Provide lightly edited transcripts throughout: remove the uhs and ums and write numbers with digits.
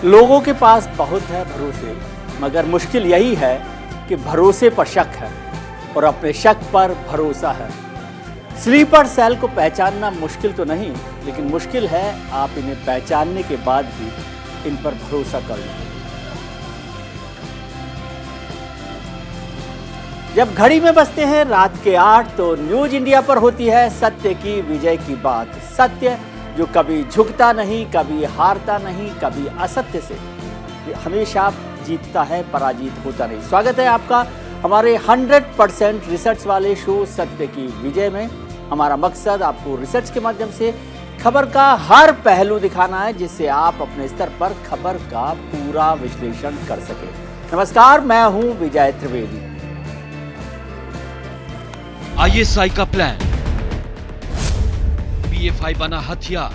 लोगों के पास बहुत है भरोसे, मगर मुश्किल यही है कि भरोसे पर शक है और अपने शक पर भरोसा है। स्लीपर सेल को पहचानना मुश्किल तो नहीं, लेकिन मुश्किल है आप इन्हें पहचानने के बाद भी इन पर भरोसा कर लें। जब घड़ी में बजते हैं रात के 8 तो न्यूज इंडिया पर होती है सत्य की विजय की बात। सत्य जो कभी झुकता नहीं, कभी हारता नहीं, कभी असत्य से हमेशा जीतता है, पराजित होता नहीं। स्वागत है आपका हमारे 100% रिसर्च वाले शो सत्य की विजय में। हमारा मकसद आपको रिसर्च के माध्यम से खबर का हर पहलू दिखाना है, जिससे आप अपने स्तर पर खबर का पूरा विश्लेषण कर सके। नमस्कार, मैं हूं विजय त्रिवेदी। आईएसआई का प्लान, पीएफआई बना हथियार,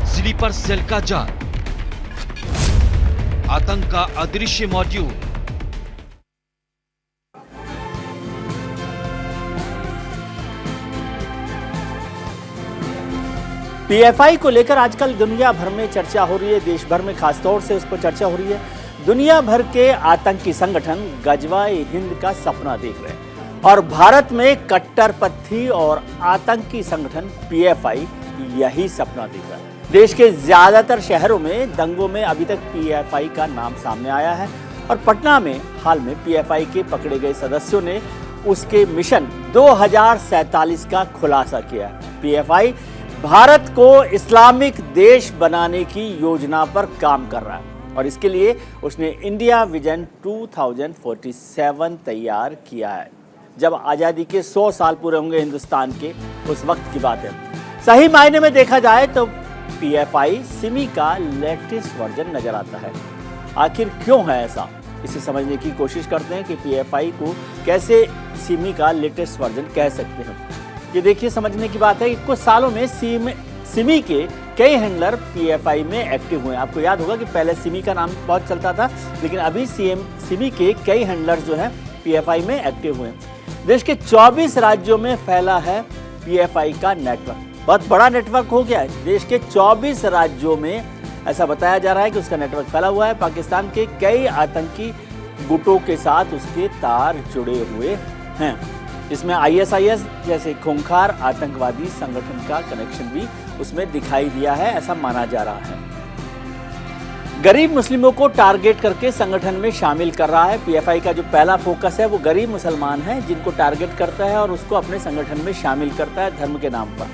स्लीपर सेल का जाल, आतंक का अदृश्य मॉड्यूल। पीएफआई को लेकर आजकल दुनिया भर में चर्चा हो रही है, देश भर में खासतौर से उस पर चर्चा हो रही है। दुनिया भर के आतंकी संगठन गजवाए हिंद का सपना देख रहे हैं और भारत में कट्टरपंथी और आतंकी संगठन पीएफआई यही सपना देख रहा है। देश के ज्यादातर शहरों में दंगों में अभी तक पीएफआई का नाम सामने आया है और पटना में हाल में पीएफआई के पकड़े गए सदस्यों ने उसके मिशन 2047 का खुलासा किया। पीएफआई भारत को इस्लामिक देश बनाने की योजना पर काम कर रहा है और इसके लिए उसने इंडिया विजन 2047 तैयार किया है। जब आज़ादी के 100 साल पूरे होंगे हिंदुस्तान के, उस वक्त की बात है। सही मायने में देखा जाए तो पीएफआई सिमी का लेटेस्ट वर्जन नजर आता है। आखिर क्यों है ऐसा, इसे समझने की कोशिश करते हैं कि पीएफआई को कैसे सिमी का लेटेस्ट वर्जन कह सकते हैं। ये देखिए, समझने की बात है कि कुछ सालों में सिमी के कई हैंडलर पीएफआई में एक्टिव हुए। आपको याद होगा कि पहले सिमी का नाम बहुत चलता था, लेकिन अभी सिमी के कई हैंडलर जो है पीएफआई में एक्टिव हुए। देश के 24 राज्यों में फैला है पीएफआई का नेटवर्क। बहुत बड़ा नेटवर्क हो गया है। देश के 24 राज्यों में ऐसा बताया जा रहा है कि उसका नेटवर्क फैला हुआ है। पाकिस्तान के कई आतंकी गुटों के साथ उसके तार जुड़े हुए हैं। इसमें आईएसआईएस जैसे खूंखार आतंकवादी संगठन का कनेक्शन भी उसमें दिखाई दिया है, ऐसा माना जा रहा है। गरीब मुस्लिमों को टारगेट करके संगठन में शामिल कर रहा है। पीएफआई का जो पहला फोकस है वो गरीब मुसलमान हैं, जिनको टारगेट करता है और उसको अपने संगठन में शामिल करता है धर्म के नाम पर।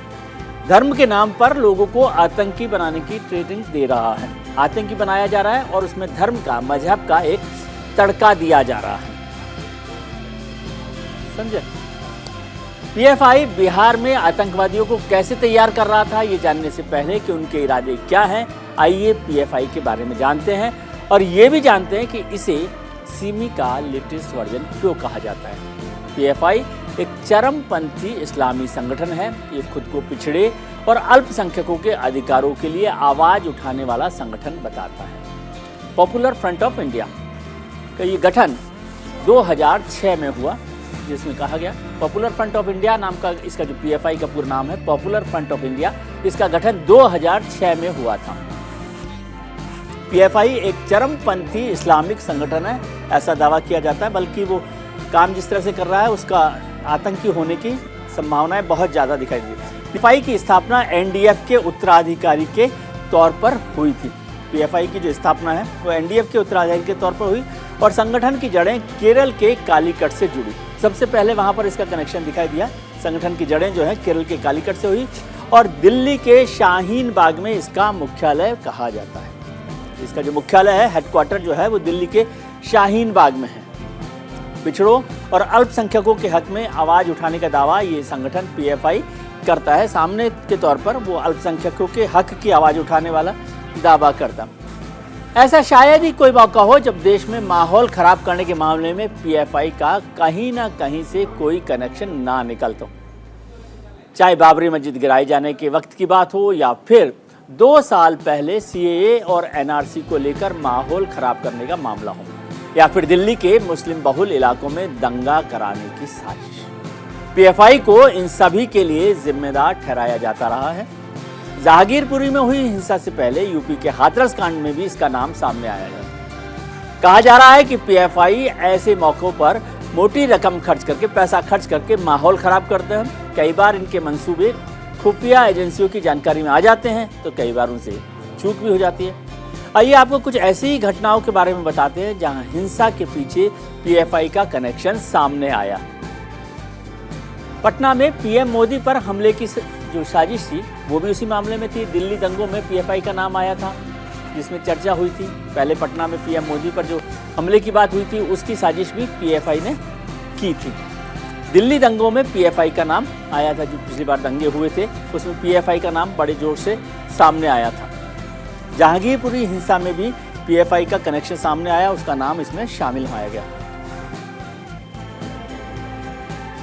धर्म के नाम पर लोगों को आतंकी बनाने की ट्रेनिंग दे रहा है। आतंकी बनाया जा रहा है और उसमें धर्म का, मजहब का एक तड़का दिया जा रहा है। समझे? पीएफआई बिहार में आतंकवादियों को कैसे तैयार कर रहा था, ये जानने से पहले कि उनके इरादे क्या हैं, आइए पीएफआई के बारे में जानते हैं और ये भी जानते हैं कि इसे सिमी का लेटेस्ट वर्जन क्यों कहा जाता है। पीएफआई एक चरमपंथी इस्लामी संगठन है। ये खुद को पिछड़े और अल्पसंख्यकों के अधिकारों के लिए आवाज उठाने वाला संगठन बताता है। पॉपुलर फ्रंट ऑफ इंडिया का ये गठन 2006 में हुआ, जिसमें कहा गया पॉपुलर फ्रंट ऑफ इंडिया नाम का, इसका जो पीएफआई का पूरा नाम है पॉपुलर फ्रंट ऑफ इंडिया, इसका गठन 2006 में हुआ था। पीएफआई एक चरमपंथी इस्लामिक संगठन है, ऐसा दावा किया जाता है। बल्कि वो काम जिस तरह से कर रहा है, उसका आतंकी होने की संभावनाएं बहुत ज़्यादा दिखाई दी। पीएफआई की स्थापना एनडीएफ के उत्तराधिकारी के तौर पर हुई थी। पीएफआई की जो स्थापना है वो एनडीएफ के उत्तराधिकारी के तौर पर हुई और संगठन की जड़ें केरल के कालीकट से जुड़ी। सबसे पहले वहाँ पर इसका कनेक्शन दिखाई दिया। संगठन की जड़ें जो है केरल के कालीकट से हुई और दिल्ली के शाहीन बाग में इसका मुख्यालय कहा जाता है। इसका जो मुख्यालय है, हेडक्वार्टर जो है, वो दिल्ली के शाहीन बाग में है। पिछड़ों और अल्पसंख्यकों के हक में आवाज उठाने का दावा ये संगठन पीएफआई करता है। सामने के तौर पर वो अल्पसंख्यकों के हक की आवाज उठाने वाला दावा करता। ऐसा शायद ही कोई मौका हो जब देश में माहौल खराब करने के मामले में पीएफआई का कहीं ना कहीं से कोई कनेक्शन ना निकलता हो। चाहे बाबरी मस्जिद गिराए जाने के वक्त की बात हो या फिर 2 साल पहले सीएए और एनआरसी को लेकर माहौल खराब करने का मामला हो, या फिर दिल्ली के मुस्लिम बहुल इलाकों में दंगा कराने की साजिश। पीएफआई को इन सभी के लिए जिम्मेदार ठहराया जाता रहा है। जहांगीरपुरी में हुई हिंसा से पहले यूपी के हाथरस कांड में भी इसका नाम सामने आया है। कहा जा रहा है कि पीएफआई ऐसे मौकों पर मोटी रकम खर्च करके, पैसा खर्च करके माहौल खराब करते हैं। कई बार इनके मंसूबे खुफिया एजेंसियों की जानकारी में आ जाते हैं तो कई बार उनसे चूक भी हो जाती है। आइए आपको कुछ ऐसी ही घटनाओं के बारे में बताते हैं जहां हिंसा के पीछे पीएफआई का कनेक्शन सामने आया। पटना में पीएम मोदी पर हमले की जो साजिश थी वो भी उसी मामले में थी। दिल्ली दंगों में पीएफआई का नाम आया था, जिसमें चर्चा हुई थी। पहले पटना में पीएम मोदी पर जो हमले की बात हुई थी उसकी साजिश भी पीएफआई ने की थी। दिल्ली दंगों में पीएफआई का नाम आया था। जो पिछली बार दंगे हुए थे उसमें पीएफआई का नाम बड़े जोर से सामने आया था। जहांगीरपुरी हिंसा में भी पीएफआई का कनेक्शन सामने आया, उसका नाम इसमें शामिल होया गया।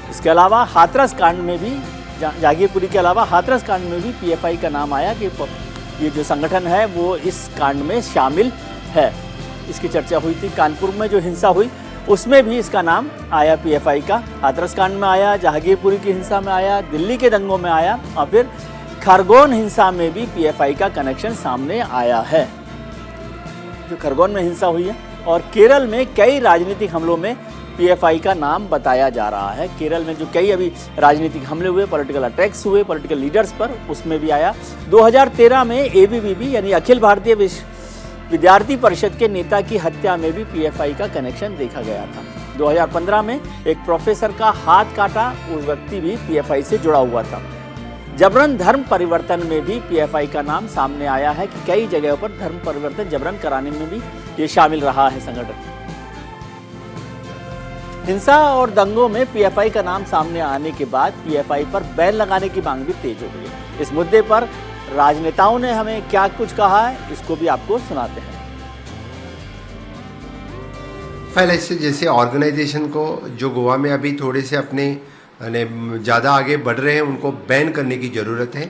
इसके अलावा हाथरस कांड में भी, जहांगीरपुरी के अलावा हाथरस कांड में भी पीएफआई का नाम आया कि ये जो संगठन है वो इस कांड में शामिल है। इसकी चर्चा हुई थी। कानपुर में जो हिंसा हुई उसमें भी इसका नाम आया पीएफआई का। हाथरस कांड में आया, जहांगीरपुरी की हिंसा में आया, दिल्ली के दंगों में आया और फिर खरगोन हिंसा में भी पीएफआई का कनेक्शन सामने आया है। जो खरगोन में हिंसा हुई है और केरल में कई राजनीतिक हमलों में पीएफआई का नाम बताया जा रहा है। केरल में जो कई अभी राजनीतिक हमले हुए, पॉलिटिकल अटैक्स हुए पॉलिटिकल लीडर्स पर, उसमें भी आया। 2013 में एबीवीपी यानी अखिल भारतीय विद्यार्थी परिषद के नेता की हत्या में भी पीएफआई का कनेक्शन देखा गया था। 2015 में एक प्रोफेसर का हाथ काटा, वो व्यक्ति भी पीएफआई से जुड़ा हुआ था। जबरन धर्म परिवर्तन में भी पीएफआई का नाम सामने आया है कि कई जगहों पर धर्म परिवर्तन जबरन कराने में भी ये शामिल रहा है संगठन। हिंसा और दंगों में पीएफआई का नाम सामने आने के बाद पीएफआई पर बैन लगाने की मांग भी तेज हो गई है। इस मुद्दे पर राजनेताओं ने हमें क्या कुछ कहा है, इसको भी आपको सुनाते हैं। पहले से जैसे ऑर्गेनाइजेशन को जो गोवा में अभी थोड़े से अपने ज़्यादा आगे बढ़ रहे हैं उनको बैन करने की ज़रूरत है,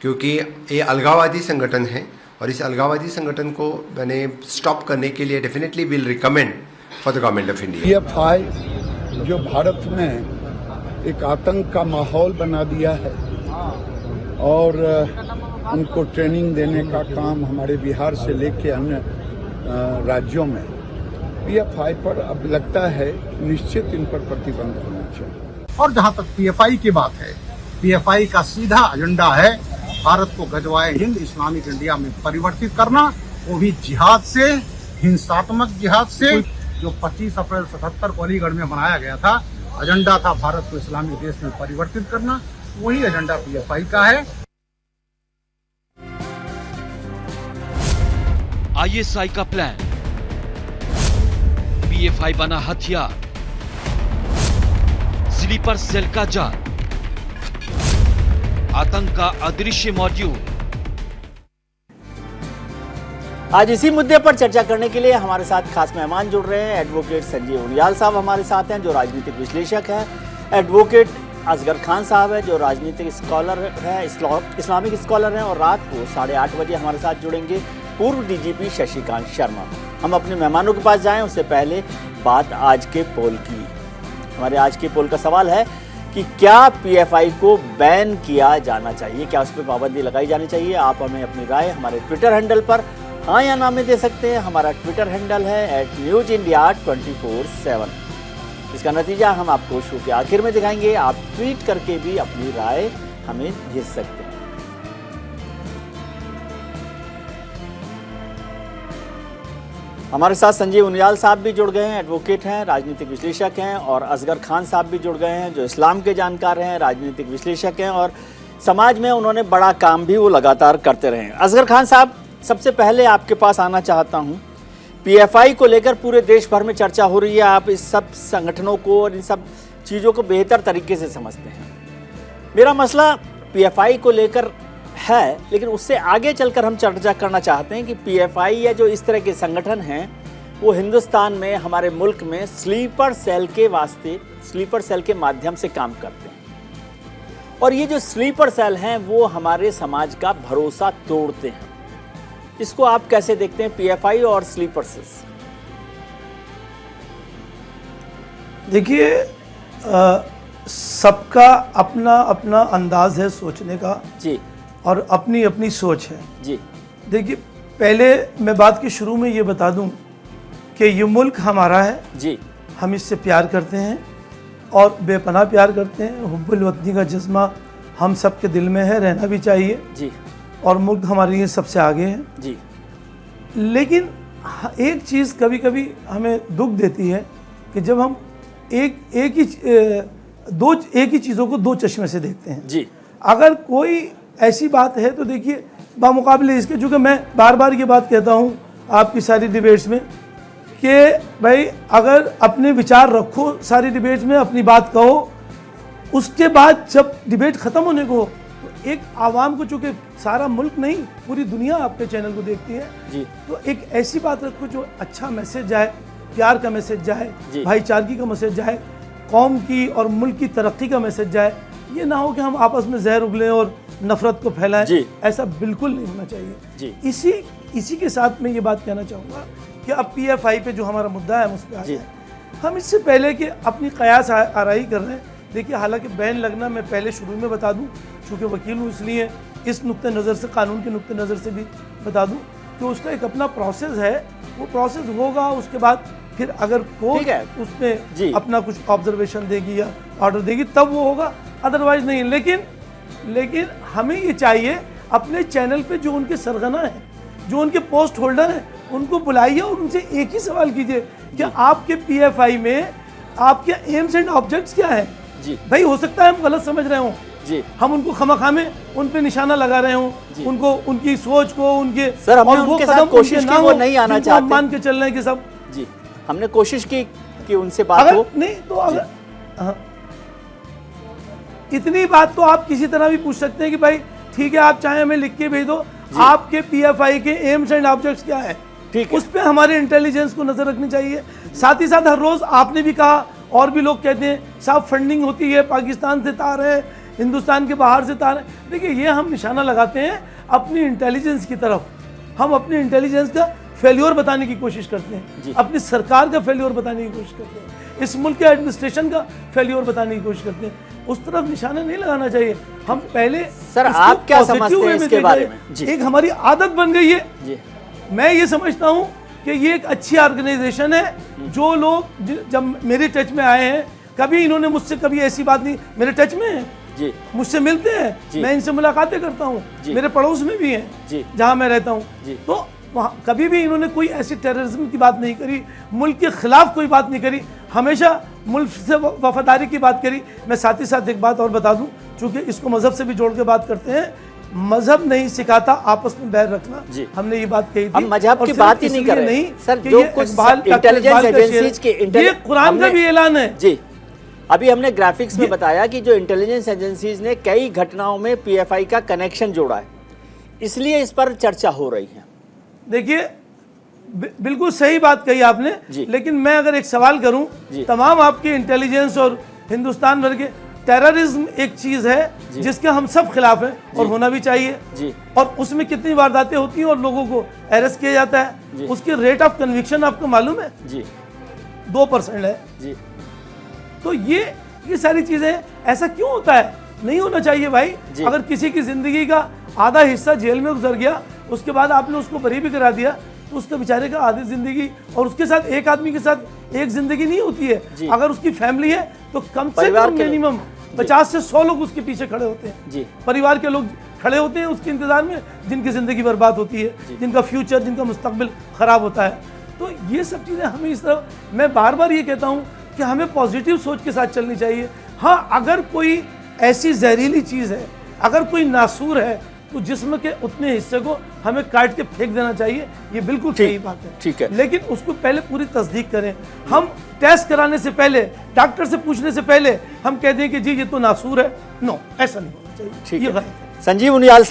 क्योंकि ये अलगाववादी संगठन है और इस अलगाववादी संगठन को मैंने स्टॉप करने के लिए definitely will recommend for the government of India. PFI जो भारत में एक आतंक का माहौल बना दिया है और उनको ट्रेनिंग देने का काम हमारे बिहार से लेके अन्य राज्यों में, पीएफआई पर अब लगता है निश्चित इन पर प्रतिबंध होना चाहिए। और जहां तक पीएफआई की बात है, पीएफआई का सीधा एजेंडा है भारत को गजवाए हिंद इस्लामिक इंडिया में परिवर्तित करना, वो भी जिहाद से, हिंसात्मक जिहाद से। जो 25 अप्रैल 77 को अलीगढ़ में बनाया गया था, एजेंडा था भारत को इस्लामिक देश में परिवर्तित करना, वही एजेंडा पीएफआई का है। आईएसआई का प्लान, पीएफआई बना हथियार, स्लीपर सेल का जाल, आतंक का अदृश्य मॉड्यूल। आज इसी मुद्दे पर चर्चा करने के लिए हमारे साथ खास मेहमान जुड़ रहे हैं। एडवोकेट संजय उनियाल साहब हमारे साथ हैं, जो राजनीतिक विश्लेषक हैं। एडवोकेट असगर खान साहब है, जो राजनीतिक स्कॉलर है, इस्लामिक स्कॉलर हैं। और रात को 8:30 बजे हमारे साथ जुड़ेंगे पूर्व डीजीपी शशिकांत शर्मा। हम अपने मेहमानों के पास जाएं उससे पहले बात आज के पोल की। हमारे आज के पोल का सवाल है कि क्या पीएफआई को बैन किया जाना चाहिए, क्या उस पर पाबंदी लगाई जानी चाहिए? आप हमें अपनी राय हमारे ट्विटर हैंडल पर हाँ या ना में दे सकते हैं। हमारा ट्विटर हैंडल है @newsindia247। इसका नतीजा हम आपको शो के आखिर में दिखाएंगे। आप ट्वीट करके भी अपनी राय हमें भेज सकते हैं। हमारे साथ संजय उनियाल साहब भी जुड़ गए हैं, एडवोकेट हैं, राजनीतिक विश्लेषक हैं। और असगर खान साहब भी जुड़ गए हैं, जो इस्लाम के जानकार हैं, राजनीतिक विश्लेषक हैं और समाज में उन्होंने बड़ा काम भी वो लगातार करते रहे हैं। असगर खान साहब, सबसे पहले आपके पास आना चाहता हूं। पीएफआई को लेकर पूरे देश भर में चर्चा हो रही है। आप इस सब संगठनों को और इन सब चीज़ों को बेहतर तरीके से समझते हैं। मेरा मसला पीएफआई को लेकर है, लेकिन उससे आगे चलकर हम चर्चा करना चाहते हैं कि पीएफआई या जो इस तरह के संगठन हैं वो हिंदुस्तान में, हमारे मुल्क में स्लीपर सेल के वास्ते, स्लीपर सेल के माध्यम से काम करते हैं। और ये जो स्लीपर सेल हैं वो हमारे समाज का भरोसा तोड़ते हैं। इसको आप कैसे देखते हैं, पीएफआई और स्लीपर सेल्स? देखिए, सबका अपना अपना अंदाज है सोचने का। जी। और अपनी अपनी सोच है। जी देखिए, पहले मैं बात के शुरू में ये बता दूं कि ये मुल्क हमारा है, जी हम इससे प्यार करते हैं और बेपनाह प्यार करते हैं। हुब्बुल वतनी का जज्बा हम सब के दिल में है, रहना भी चाहिए, जी और मुल्क हमारे लिए सबसे आगे है। जी लेकिन एक चीज़ कभी कभी हमें दुख देती है कि जब हम एक ही चीज़ों को दो चश्मे से देखते हैं। जी अगर कोई ऐसी बात है तो देखिए, बामुकाबले इसके, चूँकि मैं बार बार ये बात कहता हूँ आपकी सारी डिबेट्स में कि भाई अगर अपने विचार रखो सारी डिबेट्स में, अपनी बात कहो, उसके बाद जब डिबेट ख़त्म होने को तो एक आवाम को, चूँकि सारा मुल्क नहीं पूरी दुनिया आपके चैनल को देखती है, जी तो एक ऐसी बात रखो जो अच्छा मैसेज जाए, प्यार का मैसेज जाए, जी। भाईचारगी का मैसेज जाए, कौम की और मुल्क की तरक्की का मैसेज जाए। ये ना हो कि हम आपस में जहर उगलें और नफरत को फैलाएं, जी। ऐसा बिल्कुल नहीं होना चाहिए। जी। इसी के साथ मैं ये बात कहना चाहूँगा कि अब PFI पे जो हमारा मुद्दा है हम उस पर आ जी। जाएं। हम इससे पहले कि अपनी कयास आराई कर रहे हैं, देखिए हालांकि बैन लगना, मैं पहले शुरू में बता दूं, चूँकि वकील हूँ इसलिए इस नुक्ते नज़र से, कानून के नुक्ते नज़र से भी बता दूं कि उसका एक अपना प्रोसेस है, वो प्रोसेस होगा, उसके बाद फिर अगर ठीक कोर्ट है। जी। उसमें अपना कुछ ऑब्जर्वेशन देगी या ऑर्डर देगी तब वो होगा, अदरवाइज नहीं। लेकिन हमें ये चाहिए अपने चैनल पे जो उनके सरगना हैं, जो उनके पोस्ट होल्डर हैं, उनको बुलाइए और उनसे एक ही सवाल कीजिए कि आपके PFI में आपके एम्स एंड ऑब्जेक्ट्स क्या है। जी। भाई हो सकता है हम गलत समझ रहे हों, जी। हम उनको खमखा में उन पे निशाना लगा रहे हों, उनको, उनकी सोच को, उनके, सर, हमने और वो उनके कदम साथ कोशिश उनके की, ना वो हो नहीं आना जिनको हम चाहते। मान के चल रहे हैं कि सब, जी, हमने कोशिश की कि उनसे बात अगर हो। नहीं तो अगर हाँ, इतनी बात तो आप किसी तरह भी पूछ सकते हैं कि भाई ठीक है, आप चाहे हमें लिख के भेज दो आपके PFI के एम्स एंड ऑब्जेक्ट्स क्या है, ठीक है। उस पे हमारे इंटेलिजेंस को नजर रखनी चाहिए। साथ ही साथ हर रोज आपने भी कहा और भी लोग कहते हैं साहब फंडिंग होती है, पाकिस्तान से तार है, हिंदुस्तान के बाहर से तार है। देखिए ये हम निशाना लगाते हैं अपनी इंटेलिजेंस की तरफ, हम अपनी इंटेलिजेंस का फेल्योर बताने की कोशिश करते हैं, अपनी सरकार का फेल्योर बताने की कोशिश करते हैं, इस मुल्क के एडमिनिस्ट्रेशन का फेल्योर बताने की कोशिश करते हैं। उस तरफ निशाना नहीं लगाना चाहिए। हम पहले सर, इसको आप क्या positive समझते हैं way में इसके देखें। बारे में? जी। एक हमारी आदत बन गई है। जी। मैं ये समझता हूँ कि ये एक अच्छी ऑर्गेनाइजेशन है। जो लोग जब मेरे टच में आए हैं, कभी इन्होंने मुझसे कभी ऐसी बात नहीं, मेरे टच में है, जी। मुझसे मिलते हैं, मैं इनसे मुलाकातें करता हूँ, मेरे पड़ोस में भी हैं, जी। जहाँ मैं रहता हूँ, तो वहाँ कभी भी इन्होंने कोई ऐसी टेररिज्म की बात नहीं करी, मुल्क के खिलाफ कोई बात नहीं करी, हमेशा मुल्क से वफादारी की बात करी। मैं साथ ही साथ एक बात और बता दूं, चूंकि इसको मजहब से भी जोड़ के बात करते हैं, मजहब नहीं सिखाता आपस में बैर रखना, हमने ये बात कही थी। हम मजहब की बात ही नहीं कर रहे सर, कि जो ये कुछ इकबाल- इंटेलिजेंस इकबाल का एजेंसीज शेर, के ये कुरान का भी ऐलान है। जी, अभी हमने ग्राफिक्स में बताया कि जो इंटेलिजेंस एजेंसीज ने कई घटनाओं में PFI का कनेक्शन जोड़ा है, इसलिए इस पर चर्चा हो रही है। देखिए बिल्कुल सही बात कही आपने, लेकिन मैं अगर एक सवाल करूं, तमाम आपके इंटेलिजेंस और हिंदुस्तान भर के, टेररिज्म एक चीज है जिसके हम सब खिलाफ हैं और होना भी चाहिए जी। और उसमें कितनी वारदातें होती हैं और लोगों को अरेस्ट किया जाता है, उसकी रेट ऑफ कन्विक्शन आपको मालूम है जी 2% है जी। तो ये सारी चीजें, ऐसा क्यों होता है? नहीं होना चाहिए भाई। अगर किसी की जिंदगी का आधा हिस्सा जेल में गुजर गया, उसके बाद आपने उसको बरी भी करा दिया, तो उसके बेचारे का आधी जिंदगी, और उसके साथ एक आदमी के साथ एक जिंदगी नहीं होती है। अगर उसकी फैमिली है तो कम से कम मिनिमम 50 से 100 लोग उसके पीछे खड़े होते हैं जी। परिवार के लोग खड़े होते हैं उसके इंतजार में, जिनकी जिंदगी बर्बाद होती है, जिनका फ्यूचर, जिनका मुस्तकबिल खराब होता है। तो ये सब चीज़ें हमें इस तरह, मैं बार बार ये कहता हूँ कि हमें पॉजिटिव सोच के साथ चलनी चाहिए। हाँ, अगर कोई ऐसी जहरीली चीज़ है, अगर कोई नासूर है, तो जिस्म के उतने हिस्से को हमें काट के फेंक देना चाहिए, ये बिल्कुल सही बात है। ठीक है, लेकिन उसको पहले पूरी तस्दीक करें। हम टेस्ट कराने से पहले, डॉक्टर से पूछने से पहले हम कह दें कि जी ये तो नासूर है, नो, ऐसा नहीं होना चाहिए। ठीक है। संजीव उनियाल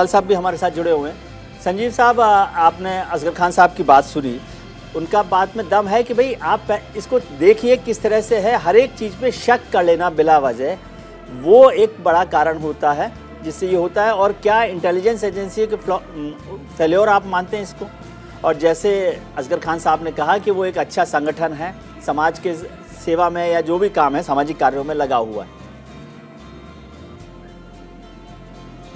साहब भी हमारे साथ जुड़े हुए हैं। संजीव साहब, आपने असगर खान साहब की बात सुनी, उनका बात में दम है कि भाई आप इसको देखिए किस तरह से है, हर एक चीज़ पे शक कर लेना बिला वजह, वो एक बड़ा कारण होता है जिससे ये होता है। और क्या इंटेलिजेंस एजेंसी के फेल्योर आप मानते हैं इसको? और जैसे असगर खान साहब ने कहा कि वो एक अच्छा संगठन है, समाज के सेवा में या जो भी काम है सामाजिक कार्यों में लगा हुआ है।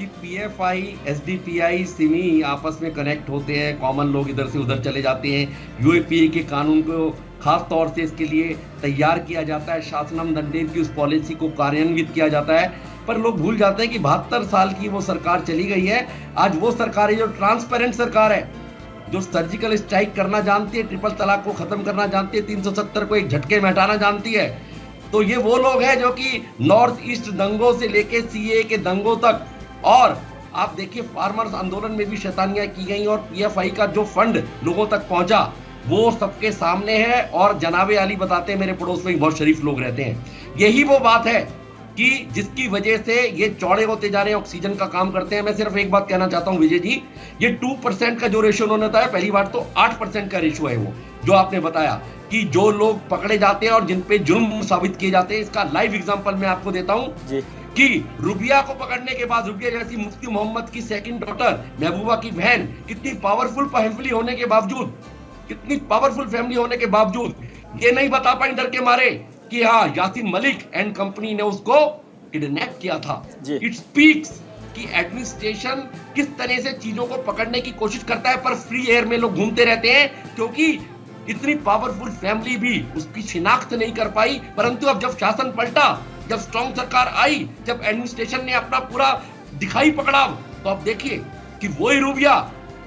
कि पीएफआई, एसडीपीआई, सिमी आपस में कनेक्ट होते हैं, कॉमन लोग इधर से उधर चले जाते हैं। यूएपीए के कानून को खास तौर से इसके लिए तैयार किया जाता है, शासनम दंडेन की उस पॉलिसी को कार्यान्वित किया जाता है। पर लोग भूल जाते हैं कि 72 साल की वो सरकार चली गई है। आज वो सरकार है जो ट्रांसपेरेंट सरकार है, जो सर्जिकल स्ट्राइक करना जानती है, ट्रिपल तलाक को खत्म करना जानती है, 370 को एक झटके में हटाना जानती है। तो ये वो लोग हैं जो कि नॉर्थ ईस्ट दंगों से लेके सीए के दंगों तक, और आप देखिए फार्मर्स आंदोलन में भी शैतानियां की गई और पीएफआई का जो फंड लोगों तक पहुंचा वो सबके सामने है। और जनाबे अली बताते हैं, मेरे पड़ोस में बहुत शरीफ लोग रहते हैं, यही वो बात है कि जिसकी वजह से ये चौड़े होते जा रहे हैं, ऑक्सीजन का काम करते हैं। मैं सिर्फ एक बात कहना चाहता हूं विजय जी, ये 2% का जो रेशियो उन्होंने बताया, पहली बार तो 8% का रेशियो है वो जो आपने बताया कि जो लोग पकड़े जाते हैं और जिन पे जुर्म साबित किए जाते हैं। इसका लाइव एग्जांपल मैं आपको देता हूं कि रुबिया को पकड़ने के बाद, रुबिया जैसी मुफ्ती मोहम्मद की सेकंड डॉटर, महबूबा की बहन, कितनी पावरफुल फैमिली होने के बावजूद, कितनी पावरफुल फैमिली होने के बावजूद ये नहीं बता पाई डर के मारे कि हाँ यासीन मलिक एंड कंपनी ने उसको किडनैप किया था। इट स्पीक्स कि एडमिनिस्ट्रेशन किस तरह से चीजों को पकड़ने की कोशिश करता है, पर फ्री एयर में लोग घूमते रहते हैं क्योंकि इतनी पावरफुल फैमिली भी उसकी शिनाख्त नहीं कर पाई। परंतु अब जब शासन पलटा, जब स्ट्रॉन्ग सरकार आई, जब एडमिनिस्ट्रेशन ने अपना पूरा दिखाई पकड़ा, तो अब देखिए कि वही रूबिया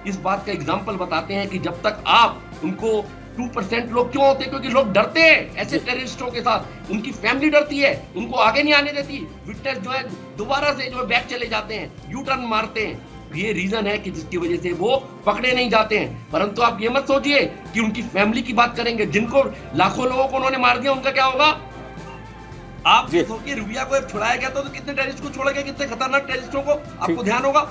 इस बात का एग्जाम्पल बताते हैं कि जब तक आप उनको 2% लोग क्यों होते हैं, क्योंकि लोग डरते हैं ऐसे टेररिस्टों के साथ, उनकी फैमिली डरती है, उनको आगे नहीं आने देती। विटनेस जो है दोबारा से जो है बैक चले जाते हैं, यू टर्न मारते हैं। ये रीजन है कि जिसकी वजह से वो पकड़े नहीं जाते हैं। परंतु आप ये मत सोचिए कि उनकी फैमिली की बात करेंगे, जिनको लाखों लोगों को उन्होंने मार दिया, उनका क्या होगा। आप ये सोचिए, रुबिया को छुड़ाया गया तो कितने टेररिस्ट को छोड़ा गया, कितने खतरनाक टेररिस्टों को आपको ध्यान होगा।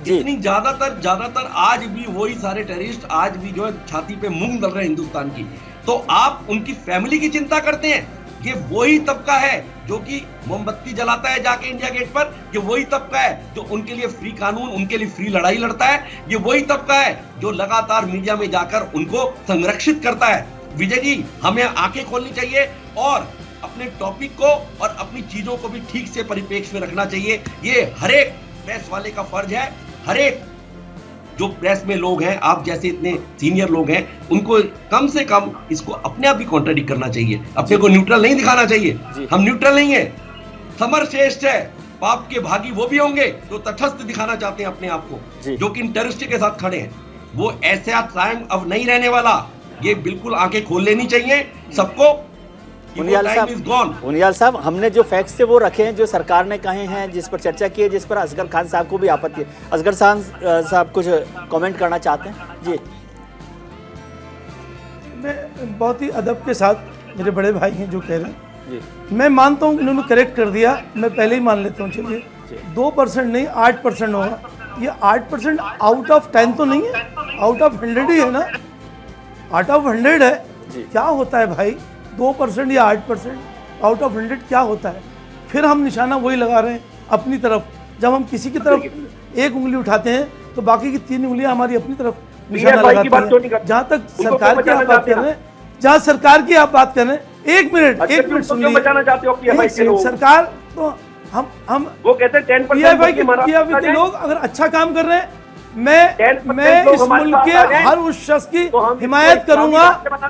इतनी ज्यादातर आज भी वही सारे टेररिस्ट आज भी जो है छाती पे मूंग दल रहे हैं हिंदुस्तान की। तो आप उनकी फैमिली की चिंता करते हैं। ये वही तबका है जो कि मोमबत्ती जलाता है जाके इंडिया गेट पर, ये वही तबका है जो उनके लिए फ्री कानून, उनके लिए फ्री लड़ाई लड़ता है। ये वही तबका है जो लगातार मीडिया में जाकर उनको संरक्षित करता है। विजय जी, हमें आंखें खोलनी चाहिए और अपने टॉपिक को और अपनी चीजों को भी ठीक से परिप्रेक्ष्य में रखना चाहिए। ये हर एक प्रेस वाले का फर्ज है। हर एक जो प्रेस में लोग हैं, आप जैसे इतने सीनियर लोग हैं, उनको कम से कम इसको अपने आप भी कॉन्ट्राडिक्ट करना चाहिए, अपने को न्यूट्रल नहीं दिखाना चाहिए। हम न्यूट्रल नहीं है, समर श्रेष्ठ है, पाप के भागी वो भी होंगे जो तटस्थ दिखाना चाहते हैं अपने आप को, जो कि टेररिस्ट के साथ खड़े हैं। वो ऐसा टाइम अब नहीं रहने वाला, ये बिल्कुल आंखें खोल लेनी चाहिए सबको। उनियाल साहब, हमने जो फैक्ट्स थे वो रखे हैं, जो सरकार ने कहे हैं, जिस पर चर्चा की है, जिस पर असगर खान साहब को भी आपत्ति है। असगर खान साहब कुछ कमेंट करना चाहते हैं? जी, मैं बहुत ही अदब के साथ, मेरे बड़े भाई हैं जो कह रहे हैं, मैं मानता हूँ उन्होंने करेक्ट कर दिया, मैं पहले ही मान लेता हूँ। चलिए 2% नहीं 8% होगा। ये 8% आउट ऑफ 10 तो नहीं है, आउट ऑफ 100 ही है ना, आउट ऑफ 100 है। क्या होता है भाई 2% या 8% आउट ऑफ 100 क्या होता है? फिर हम निशाना वही लगा रहे हैं अपनी तरफ। जब हम किसी की तरफ एक उंगली उठाते हैं तो बाकी की 3 उंगलियां हमारी अपनी तरफ निशाना लगाती हैं। जहां तक सरकार की आप बात कर रहे हैं, जहां सरकार की आप बात कर रहे हैं, एक मिनट सुन लीजिए। सरकार तो हम वो कहते हैं 10% के लोग अगर अच्छा काम कर रहे हैं, मैं इस मुल्क के हर उस शख्स की हिमायत करूंगा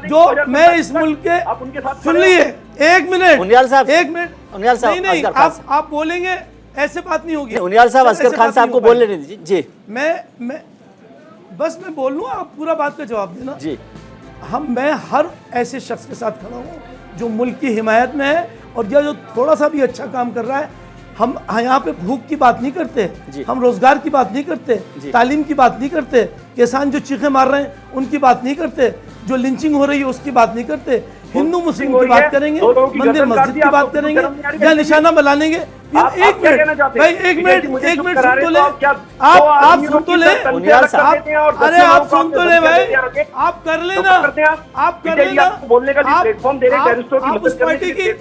जो मैं इस मुल्क के, सुन लीजिए एक मिनट उनियाल साहब, नहीं आप बोलेंगे, ऐसे बात नहीं होगी। उनियाल साहब, असगर खान साहब को बोलने दीजिए। जी, मैं बोल लूँ, आप पूरा बात का जवाब देना। जी, मैं हर ऐसे शख्स के साथ खड़ा हूँ जो मुल्क की हिमायत में है और जो थोड़ा सा भी अच्छा काम कर रहा है। हम यहाँ पे भूख की बात नहीं करते, हम रोजगार की बात नहीं करते, तालीम की बात नहीं करते, किसान जो चीखें मार रहे हैं उनकी बात नहीं करते, जो लिंचिंग हो रही है उसकी बात नहीं करते। हिंदू मुस्लिम की बात करेंगे, मंदिर मस्जिद की बात करेंगे या निशाना बनाएंगे। एक मिनट भाई, एक मिनट सुन तो ले, आप सुन तो ले, अरे आप सुन तो ले भाई, आप कर लेना, आप कर लेना। आप उस पार्टी की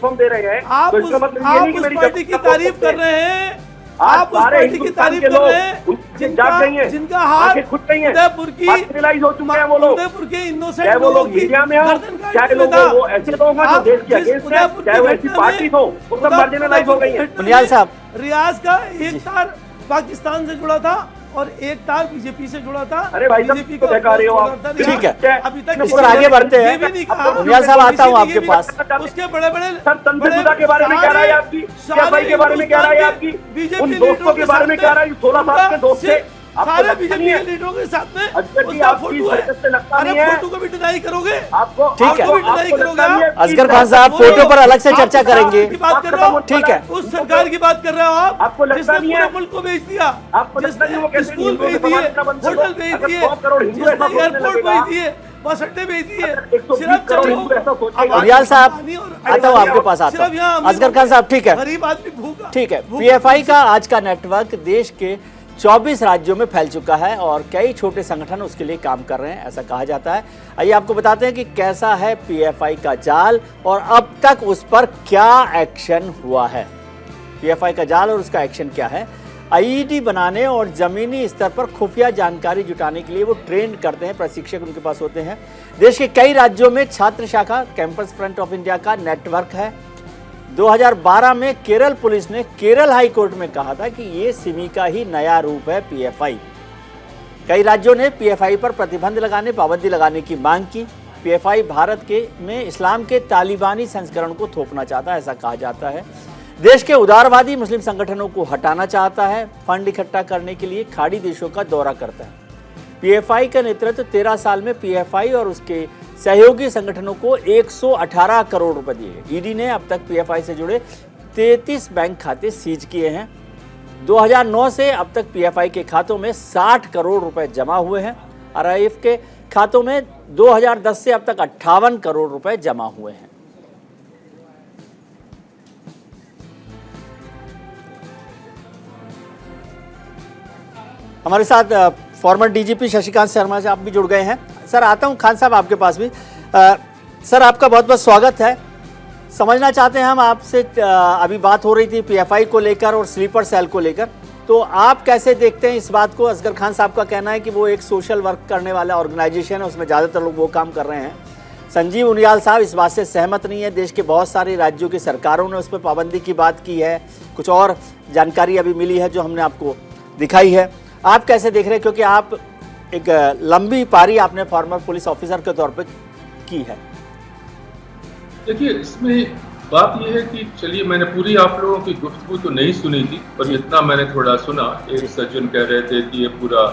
तारीफ कर रहे हैं, आप उस पार्टी की तारीफ कर रहे हैं जिनका हाथ उदयपुर के इनोसेंट लोगों की गर्दन काट दिया था। उनियाल साहब, रियाज का एक तार पाकिस्तान से जुड़ा था और एक तार बीजेपी से जुड़ा था। अरे भाई साहब, बीजेपी तो बता रहे हो आप। ठीक है, अभी तक इस पर आगे बढ़ते हैं। ये भी नहीं कहा। उनियाल साहब, आता हूं आपके पास। उसके बड़े बड़े सर तंत्रजुदा के बारे में क्या राय है आपकी? सीएफआई के बारे में क्या राय है आपकी? उन दोस्तों के बारे में क्या राय? 16 साल के दोस्त थे, सारे बीजेपी के लीडरों के साथ में उसका फोटो है। अरे फोटो को भी डिनाई करोगे? आपको ठीक है, डिनाई करोगे आप? असगर खान साहब, फोटो पर अलग से चर्चा करेंगे। बात कर रहे हो, ठीक है, उस सरकार की बात कर रहे हो आप, आपको लगता नहीं है? मुल्क को बेच दिया, आपको लगता नहीं वो कैसे स्कूल बेच दिए, होटल बेच दिए, एयरपोर्ट बेच दिए, बस अड्डे बेच दिए। उनियाल साहब, आता हूँ आपके पास, आता हूँ। असगर खान साहब, ठीक है, गरीब आदमी भूखा। ठीक है। पीएफआई का आज का नेटवर्क देश के 24 राज्यों में फैल चुका है और कई छोटे संगठन उसके लिए काम कर रहे हैं, ऐसा कहा जाता है। आइए आपको बताते हैं कि कैसा है पीएफआई का जाल और अब तक उस पर क्या एक्शन हुआ है। पीएफआई का जाल और उसका एक्शन क्या है। आईईडी बनाने और जमीनी स्तर पर खुफिया जानकारी जुटाने के लिए वो ट्रेन करते हैं, प्रशिक्षक उनके पास होते हैं। देश के कई राज्यों में छात्र शाखा कैंपस फ्रंट ऑफ इंडिया का नेटवर्क है। 2012 में केरल पुलिस ने केरल हाई कोर्ट में कहा था कि ये सिमी का ही नया रूप है पीएफआई। कई राज्यों ने पीएफआई पर प्रतिबंध लगाने, पाबंदी लगाने की मांग की। पीएफआई भारत में इस्लाम के तालिबानी संस्करण को थोपना चाहता है, ऐसा कहा जाता है। देश के उदारवादी मुस्लिम संगठनों को हटाना चाहता है। फंड इकट्ठा करने के लिए खाड़ी देशों का दौरा करता है। पीएफआई का नेतृत्व 13 साल में पीएफआई और उसके सहयोगी संगठनों को 118 करोड़ रुपए दिए गए। ईडी ने अब तक पीएफआई से जुड़े 33 बैंक खाते सीज किए हैं। 2009 से अब तक पीएफआई के खातों में 60 करोड़ रुपए जमा हुए हैं। आरआईएफ के खातों में 2010 से अब तक 58 करोड़ रुपए जमा हुए हैं। हमारे साथ फॉर्मर डीजीपी शशिकांत शर्मा साहब भी जुड़ गए हैं। सर, आता हूं खान साहब आपके पास भी। सर, आपका बहुत बहुत स्वागत है। समझना चाहते हैं हम आपसे, अभी बात हो रही थी पीएफआई को लेकर और स्लीपर सेल को लेकर, तो आप कैसे देखते हैं इस बात को? असगर खान साहब का कहना है कि वो एक सोशल वर्क करने वाला ऑर्गेनाइजेशन है, उसमें ज़्यादातर लोग वो काम कर रहे हैं। संजीव उनियाल साहब इस बात से सहमत नहीं है। देश के बहुत सारे राज्यों की सरकारों ने उस पर पाबंदी की बात की है। कुछ और जानकारी अभी मिली है जो हमने आपको दिखाई है। आप कैसे देख रहे हैं, क्योंकि आप एक लंबी पारी आपने फॉर्मर पुलिस ऑफिसर के तौर पे की है? देखिए, इसमें बात यह है कि चलिए, मैंने पूरी आप लोगों की गुफ्तगू तो नहीं सुनी थी, पर इतना मैंने थोड़ा सुना। एक सज्जन कह रहे थे कि ये पूरा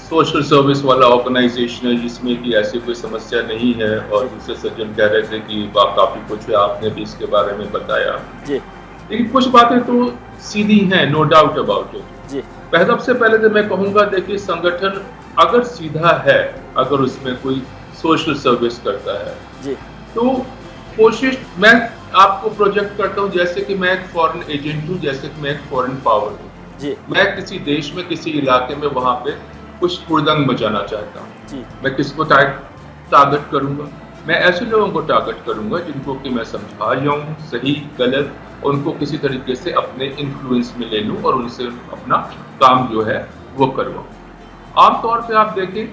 सोशल सर्विस वाला ऑर्गेनाइजेशन है जिसमें कि ऐसी कोई समस्या नहीं है, और दूसरे सज्जन कह रहे थे कि काफी कुछ है, आपने भी इसके बारे में बताया जी। लेकिन कुछ बातें तो सीधी हैं, नो डाउट अबाउट इट जी। सबसे पहले तो मैं कहूंगा, देखिए, संगठन अगर सीधा है, अगर उसमें कोई सोशल सर्विस करता है जी, तो कोशिश मैं आपको प्रोजेक्ट करता हूं जैसे कि मैं एक फॉरेन एजेंट हूं, जैसे कि मैं एक फॉरेन पावर हूं जी। मैं किसी देश में, किसी इलाके में वहां पे कुछ हुड़दंग मचाना चाहता हूं जी। मैं किसको टारगेट करूंगा? मैं ऐसे लोगों को टारगेट करूंगा जिनको कि मैं समझा जाऊं सही गलत, उनको किसी तरीके से अपने इन्फ्लुएंस में ले लूं और उनसे अपना काम जो है वो करवाऊं। आमतौर पे आप देखें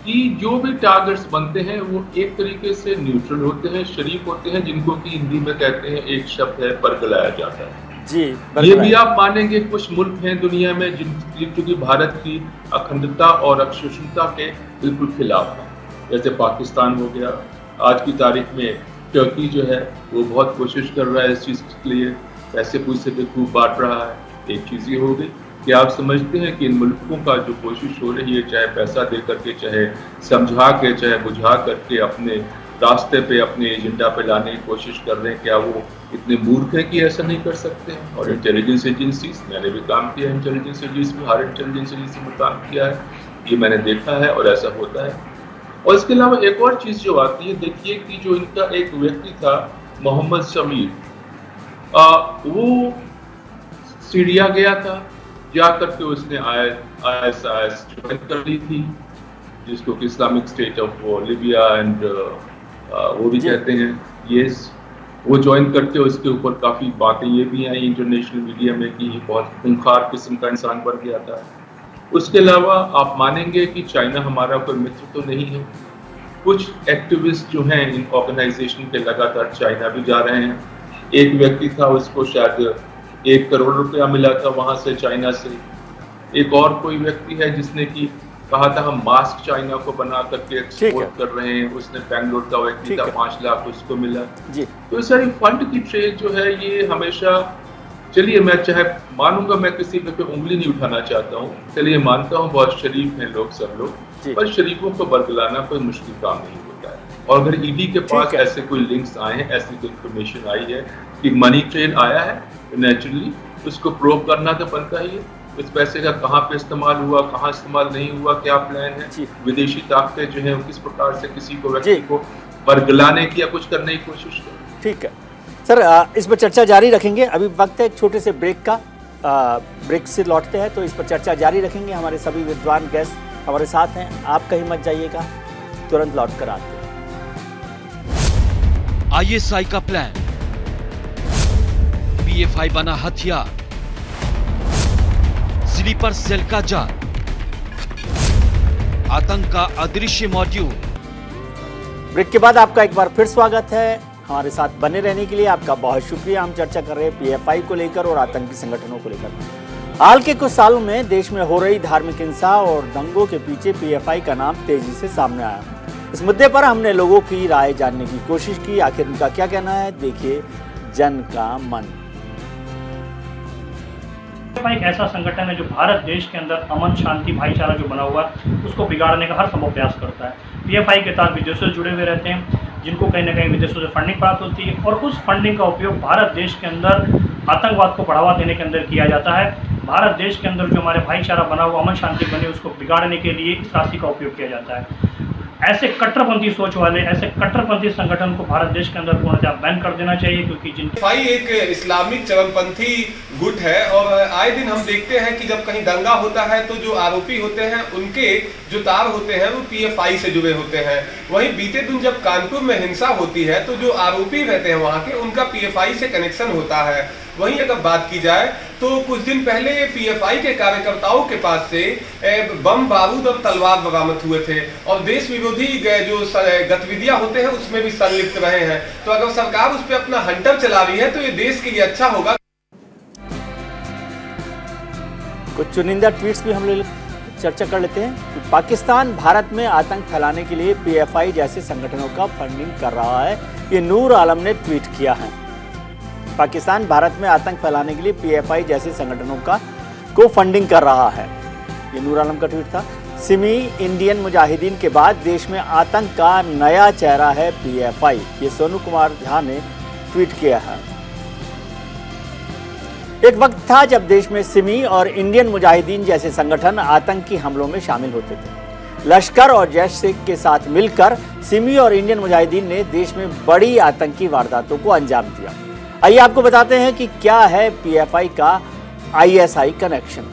कि जो भी टारगेट्स बनते हैं वो एक तरीके से न्यूट्रल होते हैं, शरीफ होते हैं, जिनको कि हिंदी में कहते हैं, एक शब्द है, बरगलाया जाता है जी। ये भी आप मानेंगे कुछ मुल्क हैं दुनिया में जिनकी भारत की अखंडता और अक्षुण्णता के बिल्कुल खिलाफ है, जैसे पाकिस्तान हो गया। आज की तारीख में टर्की जो है वो बहुत कोशिश कर रहा है इस चीज़ के लिए, पैसे पूसे पे खूब बांट रहा है। एक चीज़ ये हो गई कि आप समझते हैं कि इन मुल्कों का जो कोशिश हो रही है, चाहे पैसा दे करके, चाहे समझा के, चाहे बुझा करके अपने रास्ते पे, अपने एजेंडा पे लाने की कोशिश कर रहे हैं, क्या वो इतने मूर्ख हैं कि ऐसा नहीं कर सकते हैं? और इंटेलिजेंस एजेंसीज, मैंने भी काम किया है इंटेलिजेंस एजेंसी में, हर इंटेलिजेंस एजेंसी में काम किया है, ये मैंने देखा है और ऐसा होता है। और इसके अलावा एक और चीज़ जो आती है, देखिए कि जो इनका एक व्यक्ति था मोहम्मद शमीर, वो सीरिया गया था, जा करके उसने ISIS ज्वाइन कर ली थी, जिसको कि Islamic state of Libya and वो भी कहते हैं। यस, वो ज्वाइन करके उसके ऊपर काफ़ी बातें ये भी आई इंटरनेशनल मीडिया में कि बहुत खूंखार किस्म का इंसान बन गया था। उसके अलावा आप मानेंगे कि चाइना हमारा कोई मित्र तो नहीं है। कुछ एक्टिविस्ट जो हैं इन ऑर्गेनाइजेशन के लगातार चाइना भी जा रहे हैं। एक व्यक्ति था, उसको शायद 1 करोड़ रुपया मिला था वहां से, चाइना से। एक और कोई व्यक्ति है जिसने कि कहा था हम मास्क चाइना को बना करके एक्सपोर्ट कर रहे हैं, उसने बेंगलोर का व्यक्ति था, 5 लाख उसको मिला जी। तो ये सारी फंड की ट्रेड जो है ये हमेशा, चलिए मैं चाहे मानूंगा, मैं किसी पे उंगली नहीं उठाना चाहता हूँ, चलिए मानता हूँ बहुत शरीफ हैं लोग, सब लोग, पर शरीफों को बरगलाना कोई मुश्किल काम नहीं होता है। और अगर ईडी के पास ऐसे कोई लिंक्स आए हैं, ऐसी कोई इन्फॉर्मेशन आई है कि मनी ट्रेन आया है, नेचुरली उसको प्रूव करना तो बनता ही है। इस पैसे का कहाँ पे इस्तेमाल हुआ, कहाँ इस्तेमाल नहीं हुआ, क्या प्लान है, विदेशी ताकतें जो है किस प्रकार से किसी को, व्यक्ति को बरगलाने की या कुछ करने की कोशिश करें। ठीक है सर, इस पर चर्चा जारी रखेंगे। अभी वक्त है एक छोटे से ब्रेक का, ब्रेक से लौटते हैं तो इस पर चर्चा जारी रखेंगे। हमारे सभी विद्वान गेस्ट हमारे साथ हैं, आप कहीं मत जाइएगा, तुरंत लौट कर आते हैं। ISI का प्लान, PFI बना हथियार, स्लीपर सेल का जाल, आतंक का अदृश्य मॉड्यूल। ब्रेक के बाद आपका एक बार फिर स्वागत है। हमारे साथ बने रहने के लिए आपका बहुत शुक्रिया। हम चर्चा कर रहे हैं PFI को लेकर और आतंकी संगठनों को लेकर। हाल के कुछ सालों में देश में हो रही धार्मिक हिंसा और दंगों के पीछे PFI का नाम तेजी से सामने आया। इस मुद्दे पर हमने लोगों की राय जानने की कोशिश की, आखिर उनका क्या कहना है, देखिए जन का मन। PFI एक ऐसा संगठन है जो भारत देश के अंदर अमन, शांति, भाईचारा जो बना हुआ है उसको बिगाड़ने का हर संभव प्रयास करता है। PFI के साथ विदेशों से जुड़े हुए रहते हैं, जिनको कहीं ना कहीं विदेशों से फंडिंग प्राप्त होती है और उस फंडिंग का उपयोग भारत देश के अंदर आतंकवाद को बढ़ावा देने के अंदर किया जाता है। भारत देश के अंदर जो हमारे भाईचारा बना हुआ, अमन शांति बनी, उसको बिगाड़ने के लिए इस राशि का उपयोग किया जाता है। ऐसे कट्टरपंथी सोच वाले, ऐसे कट्टरपंथी संगठन को भारत देश के अंदर पूर्णतः बैन कर देना चाहिए, क्योंकि PFI एक इस्लामिक चरमपंथी गुट है और आए दिन हम देखते हैं कि जब कहीं दंगा होता है तो जो आरोपी होते हैं उनके जो तार होते हैं वो PFI से जुड़े होते हैं। वहीं बीते दिन जब कानपुर में हिंसा होती है तो जो आरोपी रहते हैं वहाँ के, उनका PFI से कनेक्शन होता है। वहीं अगर बात की जाए तो कुछ दिन पहले PFI के कार्यकर्ताओं के पास से बम, बारूद और तलवार बरामद हुए थे और देश विरोधी जो गतिविधियां होते हैं उसमें भी संलिप्त रहे हैं। तो अगर सरकार उस पर अपना हंटर चला रही है तो ये देश के लिए अच्छा होगा। कुछ चुनिंदा ट्वीट्स भी हम लोग चर्चा कर लेते हैं। पाकिस्तान भारत में आतंक फैलाने के लिए PFI जैसे संगठनों का फंडिंग कर रहा है, ये नूर आलम ने ट्वीट किया है। पाकिस्तान भारत में आतंक फैलाने के लिए PFI जैसे संगठनों को फंडिंग कर रहा है, ये नूर आलम का ट्वीट था। सिमी इंडियन मुजाहिदीन के बाद देश में आतंक का नया चेहरा है PFI, ये सोनू कुमार झा ने ट्वीट किया है। एक वक्त था जब देश में सिमी और इंडियन मुजाहिदीन जैसे संगठन आतंकी हमलों में शामिल होते थे। लश्कर और जैश के साथ मिलकर सिमी और इंडियन मुजाहिदीन ने देश में बड़ी आतंकी वारदातों को अंजाम दिया। आइए आपको बताते हैं कि क्या है PFI का ISI कनेक्शन।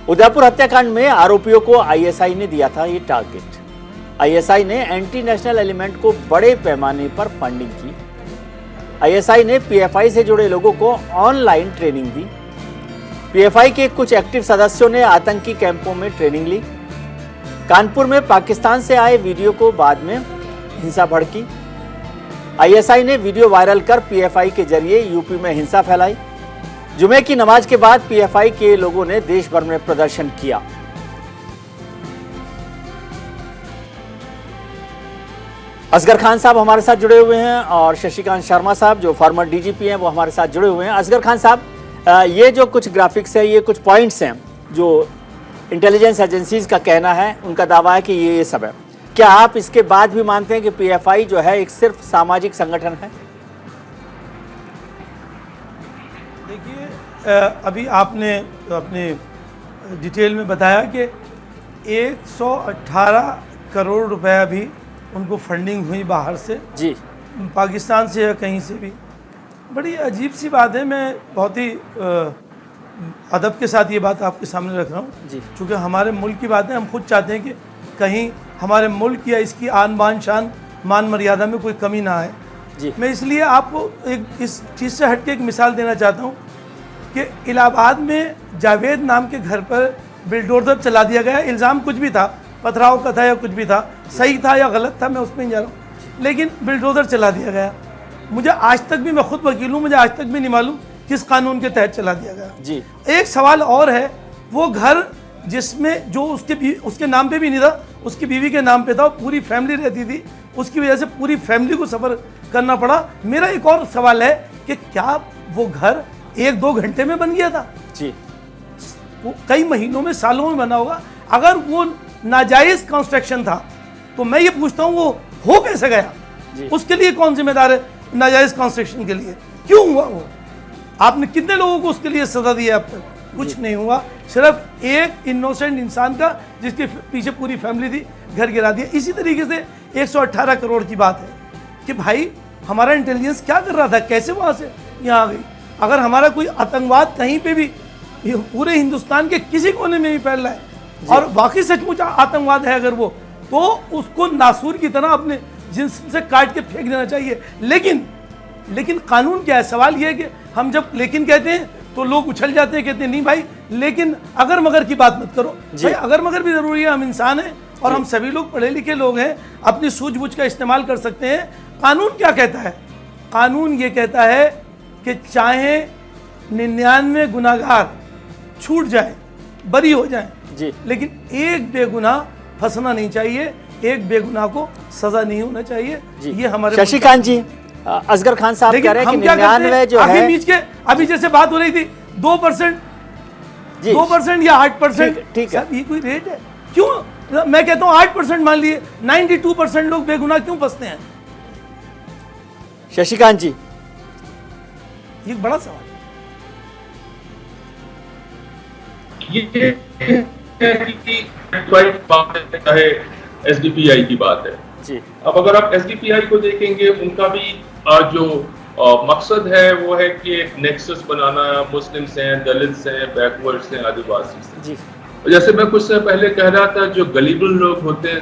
उदयपुर हत्याकांड में आरोपियों को ISI ने दिया था ये टारगेट। ISI ने एंटी नेशनल एलिमेंट को बड़े पैमाने पर फंडिंग की। ISI ने PFI से जुड़े लोगों को ऑनलाइन ट्रेनिंग दी। PFI के कुछ एक्टिव सदस्यों ने आतंकी कैंपों में ट्रेनिंग ली। कानपुर में पाकिस्तान से आए वीडियो को बाद में हिंसा भड़की। ISI ने वीडियो वायरल कर PFI के जरिए यूपी में हिंसा फैलाई। जुमे की नमाज के बाद PFI के लोगों ने देश भर में प्रदर्शन किया। असगर खान साहब हमारे साथ जुड़े हुए हैं और शशिकांत शर्मा साहब जो फॉर्मर DGP हैं वो हमारे साथ जुड़े हुए हैं। असगर खान साहब, ये जो कुछ ग्राफिक्स है, ये कुछ पॉइंट्स हैं जो इंटेलिजेंस एजेंसीज का कहना है, उनका दावा है कि ये सब है। क्या आप इसके बाद भी मानते हैं कि PFI जो है एक सिर्फ सामाजिक संगठन है? देखिए, अभी आपने अपने डिटेल में बताया कि 118 करोड़ रुपया भी उनको फंडिंग हुई बाहर से, जी, पाकिस्तान से या कहीं से भी। बड़ी अजीब सी बात है। मैं बहुत ही अदब के साथ ये बात आपके सामने रख रहा हूँ जी, चूँकि हमारे मुल्क की बात है। हम खुद चाहते हैं कि कहीं हमारे मुल्क या इसकी आन बान शान मान मर्यादा में कोई कमी ना आए जी। मैं इसलिए आपको एक इस चीज़ से हट के एक मिसाल देना चाहता हूँ कि इलाहाबाद में जावेद नाम के घर पर बिल्डोजर चला दिया गया। इल्ज़ाम कुछ भी था, पथराव का था या कुछ भी था, सही था या गलत था, मैं उसमें नहीं जा रहा हूँ, लेकिन बिल्डोजर चला दिया गया। मुझे आज तक भी, मैं खुद वकील हूँ, मुझे आज तक भी नहीं मालूम किस कानून के तहत चला दिया गया जी। एक सवाल और है, वो घर जिसमें जो उसके नाम पे भी नहीं था, उसकी बीवी के नाम पे था, पूरी फैमिली रहती थी, उसकी वजह से पूरी फैमिली को सफ़र करना पड़ा। मेरा एक और सवाल है कि क्या वो घर 1-2 घंटे में बन गया था? जी, वो कई महीनों में, सालों में बना होगा। अगर वो नाजायज कंस्ट्रक्शन था तो मैं ये पूछता हूँ वो हो कैसे गया? उसके लिए कौन जिम्मेदार है? नाजायज कंस्ट्रक्शन के लिए क्यों हुआ वो? आपने कितने लोगों को उसके लिए सजा दी है? अब तक कुछ नहीं हुआ, सिर्फ एक इनोसेंट इंसान का जिसके पीछे पूरी फैमिली थी, घर गिरा दिया। इसी तरीके से 118 करोड़ की बात है कि भाई हमारा इंटेलिजेंस क्या कर रहा था, कैसे वहाँ से यहाँ आ गई? अगर हमारा कोई आतंकवाद कहीं पे भी पूरे हिंदुस्तान के किसी कोने में भी फैल रहा है और वाकई सचमुच आतंकवाद है अगर वो, तो उसको नासूर की तरह अपने जिस्म से काट के फेंक देना चाहिए। लेकिन कानून क्या है? सवाल ये है कि हम जब लेकिन कहते हैं तो लोग उछल जाते हैं, कहते हैं नहीं भाई लेकिन अगर मगर की बात मत करो। भाई अगर मगर भी जरूरी है, हम इंसान हैं और हम सभी लोग पढ़े लिखे लोग हैं, अपनी सूझबूझ का इस्तेमाल कर सकते हैं। कानून क्या कहता है? कानून ये कहता है कि चाहे 99 गुनाहगार छूट जाए, बरी हो जाए जी, लेकिन एक बेगुनाह फंसना नहीं चाहिए, एक बेगुनाह को सजा नहीं होना चाहिए। ये हमारे शशिकांत जी, असगर खान साहब कह रहे हैं कि 99 जो है, बीच के अभी जैसे बात हो रही थी 2% या 8%, ठीक है, ये कोई रेट है? क्यों मैं कहता हूँ 8% मान लिए, 92% लोग बेगुनाह क्यों फंसते हैं? शशिकांत जी, ये बड़ा सवाल है। एसडीपीआई की बात है जी। अब अगर आप एसडीपीआई को देखेंगे, उनका भी जो मकसद है वो है कि एक नेक्सस बनाना, मुस्लिम्स हैं, दलित्स हैं, बैकवर्ड्स हैं, आदिवासी हैं जी। जैसे मैं कुछ समय पहले कह रहा था, जो गलीबल लोग होते हैं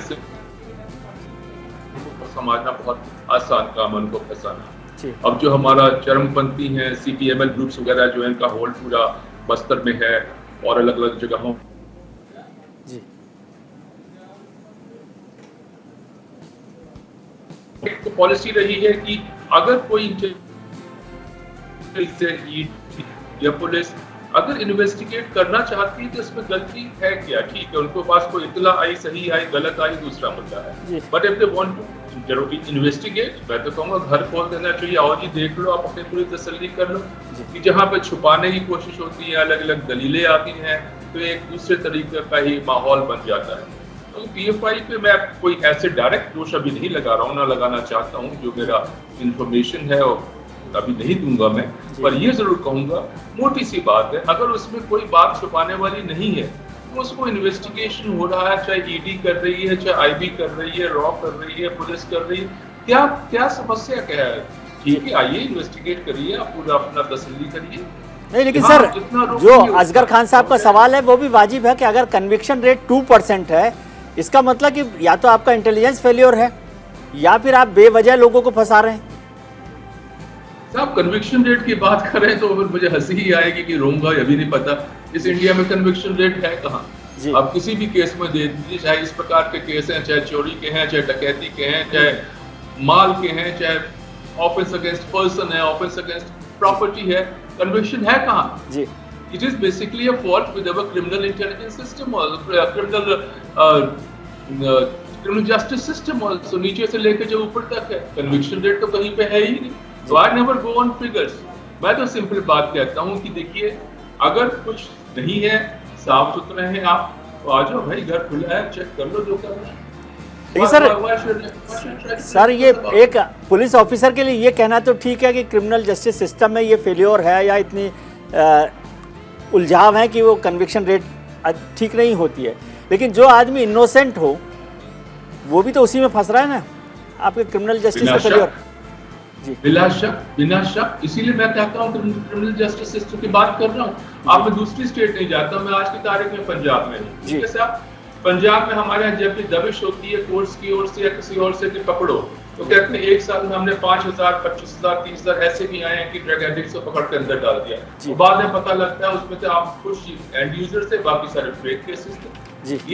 समझना बहुत आसान काम है उनको फंसाना। अब जो हमारा चरमपंथी हैं, सीपीएमएल ग्रुप्स वगैरह जो है, इनका होल्ड पूरा बस्तर में है और अलग अलग जगहों जी। तो पॉलिसी रही है कि अगर कोई या पुलिस अगर इन्वेस्टिगेट करना चाहती है तो इसमें गलती है क्या? ठीक है, उनको पास कोई इतला आई, सही आई, गलत आई, दूसरा मुद्दा है। But if they want to जरूरी इन्वेस्टिगेट, मैं तो कहूँगा घर खोल देना चाहिए। आओ जी देख लो, आप अपनी पूरी तसल्ली कर लो कि जहाँ पे छुपाने की कोशिश होती है, अलग अलग दलीलें आती हैं, तो एक दूसरे तरीके का ही माहौल बन जाता है। तो पीएफआई पे मैं कोई ऐसे डायरेक्ट दोष अभी नहीं लगा रहा हूँ, ना लगाना चाहता हूँ। जो मेरा इंफॉर्मेशन है वो अभी नहीं दूंगा मैं, पर ये जरूर कहूंगा, मोटी सी बात है, अगर उसमें कोई बात छुपाने वाली नहीं है तो उसको इन्वेस्टिगेशन हो रहा है, चाहे ईडी कर रही है, चाहे आईबी कर रही है, रॉ कर रही है, पुलिस कर रही है, क्या समस्या क्या है? ठीक है, आइए इन्वेस्टिगेट करिए, आप पूरा अपना तसल्ली करिए। नहीं, लेकिन सर जो असगर खान साहब का सवाल है वो भी वाजिब है कि अगर कन्विक्शन रेट 2% है, इसका मतलब कि या तो आपका इंटेलिजेंस फेलियर है या फिर आप बेवजह लोगों को फंसा रहे हैं। साहब कन्विक्शन रेट की बात कर रहे हैं तो फिर मुझे हंसी ही आएगी कि रोऊंगा, अभी नहीं पता इस इंडिया में कन्विक्शन रेट है कहाँ। आप किसी भी केस में दे दीजिए, चाहे इस प्रकार के केस हैं, चाहे चोरी के हैं, चाहे डकैती के हैं, चाहे माल के हैं, चाहे ऑफेंस अगेंस्ट पर्सन है, ऑफेंस अगेंस्ट प्रॉपर्टी है, कन्विक्शन है कहाँ जी? It is basically a fault with our criminal intelligence system or criminal justice system also, नीचे से लेकर जब ऊपर तक है। कन्विक्शन रेट तो कहीं पे है ही नहीं। So I never go on figures। मैं तो सिंपल बात कहता हूँ कि देखिए, अगर कुछ नहीं है, साफ सुथरे हैं आप, तो आ जाओ भाई, घर खुला है, चेक कर लो जो करना है। लेकिन सर ये एक पुलिस ऑफिसर के लिए ये कहना तो ठीक है कि क्रिमिनल जस्टिस सिस्टम में ये फेल्योर है या इतनी उलझाव है कि वो कन्विक्शन रेट ठीक नहीं होती है, लेकिन जो आदमी इनोसेंट हो वो भी तो उसी में फंस रहा है ना, आपके क्रिमिनल जस्टिस का फेल्योर। जी, बिना शक, इसीलिए मैं कहता हूँ क्रिमिनल जस्टिस सिस्टम की बात कर रहा हूँ। आप मैं दूसरी स्टेट नहीं जाता, मैं आज की तारीख में पंजाब में हूँ। ठीक है साहब, पंजाब में हमारे यहाँ जब भी दबिश होती है कोर्ट्स की ओर से या किसी और से कि पकड़ो, तो कहते हैं एक साल में हमने 5,000, 25,000, 30,000 ऐसे भी आए हैं कि ड्रग एडिक्ट को पकड़ के अंदर डाल दिया। तो बाद में पता लगता है उसमें से आप कुछ एंड यूजर से, बाकी सारे फेक केसेस थे।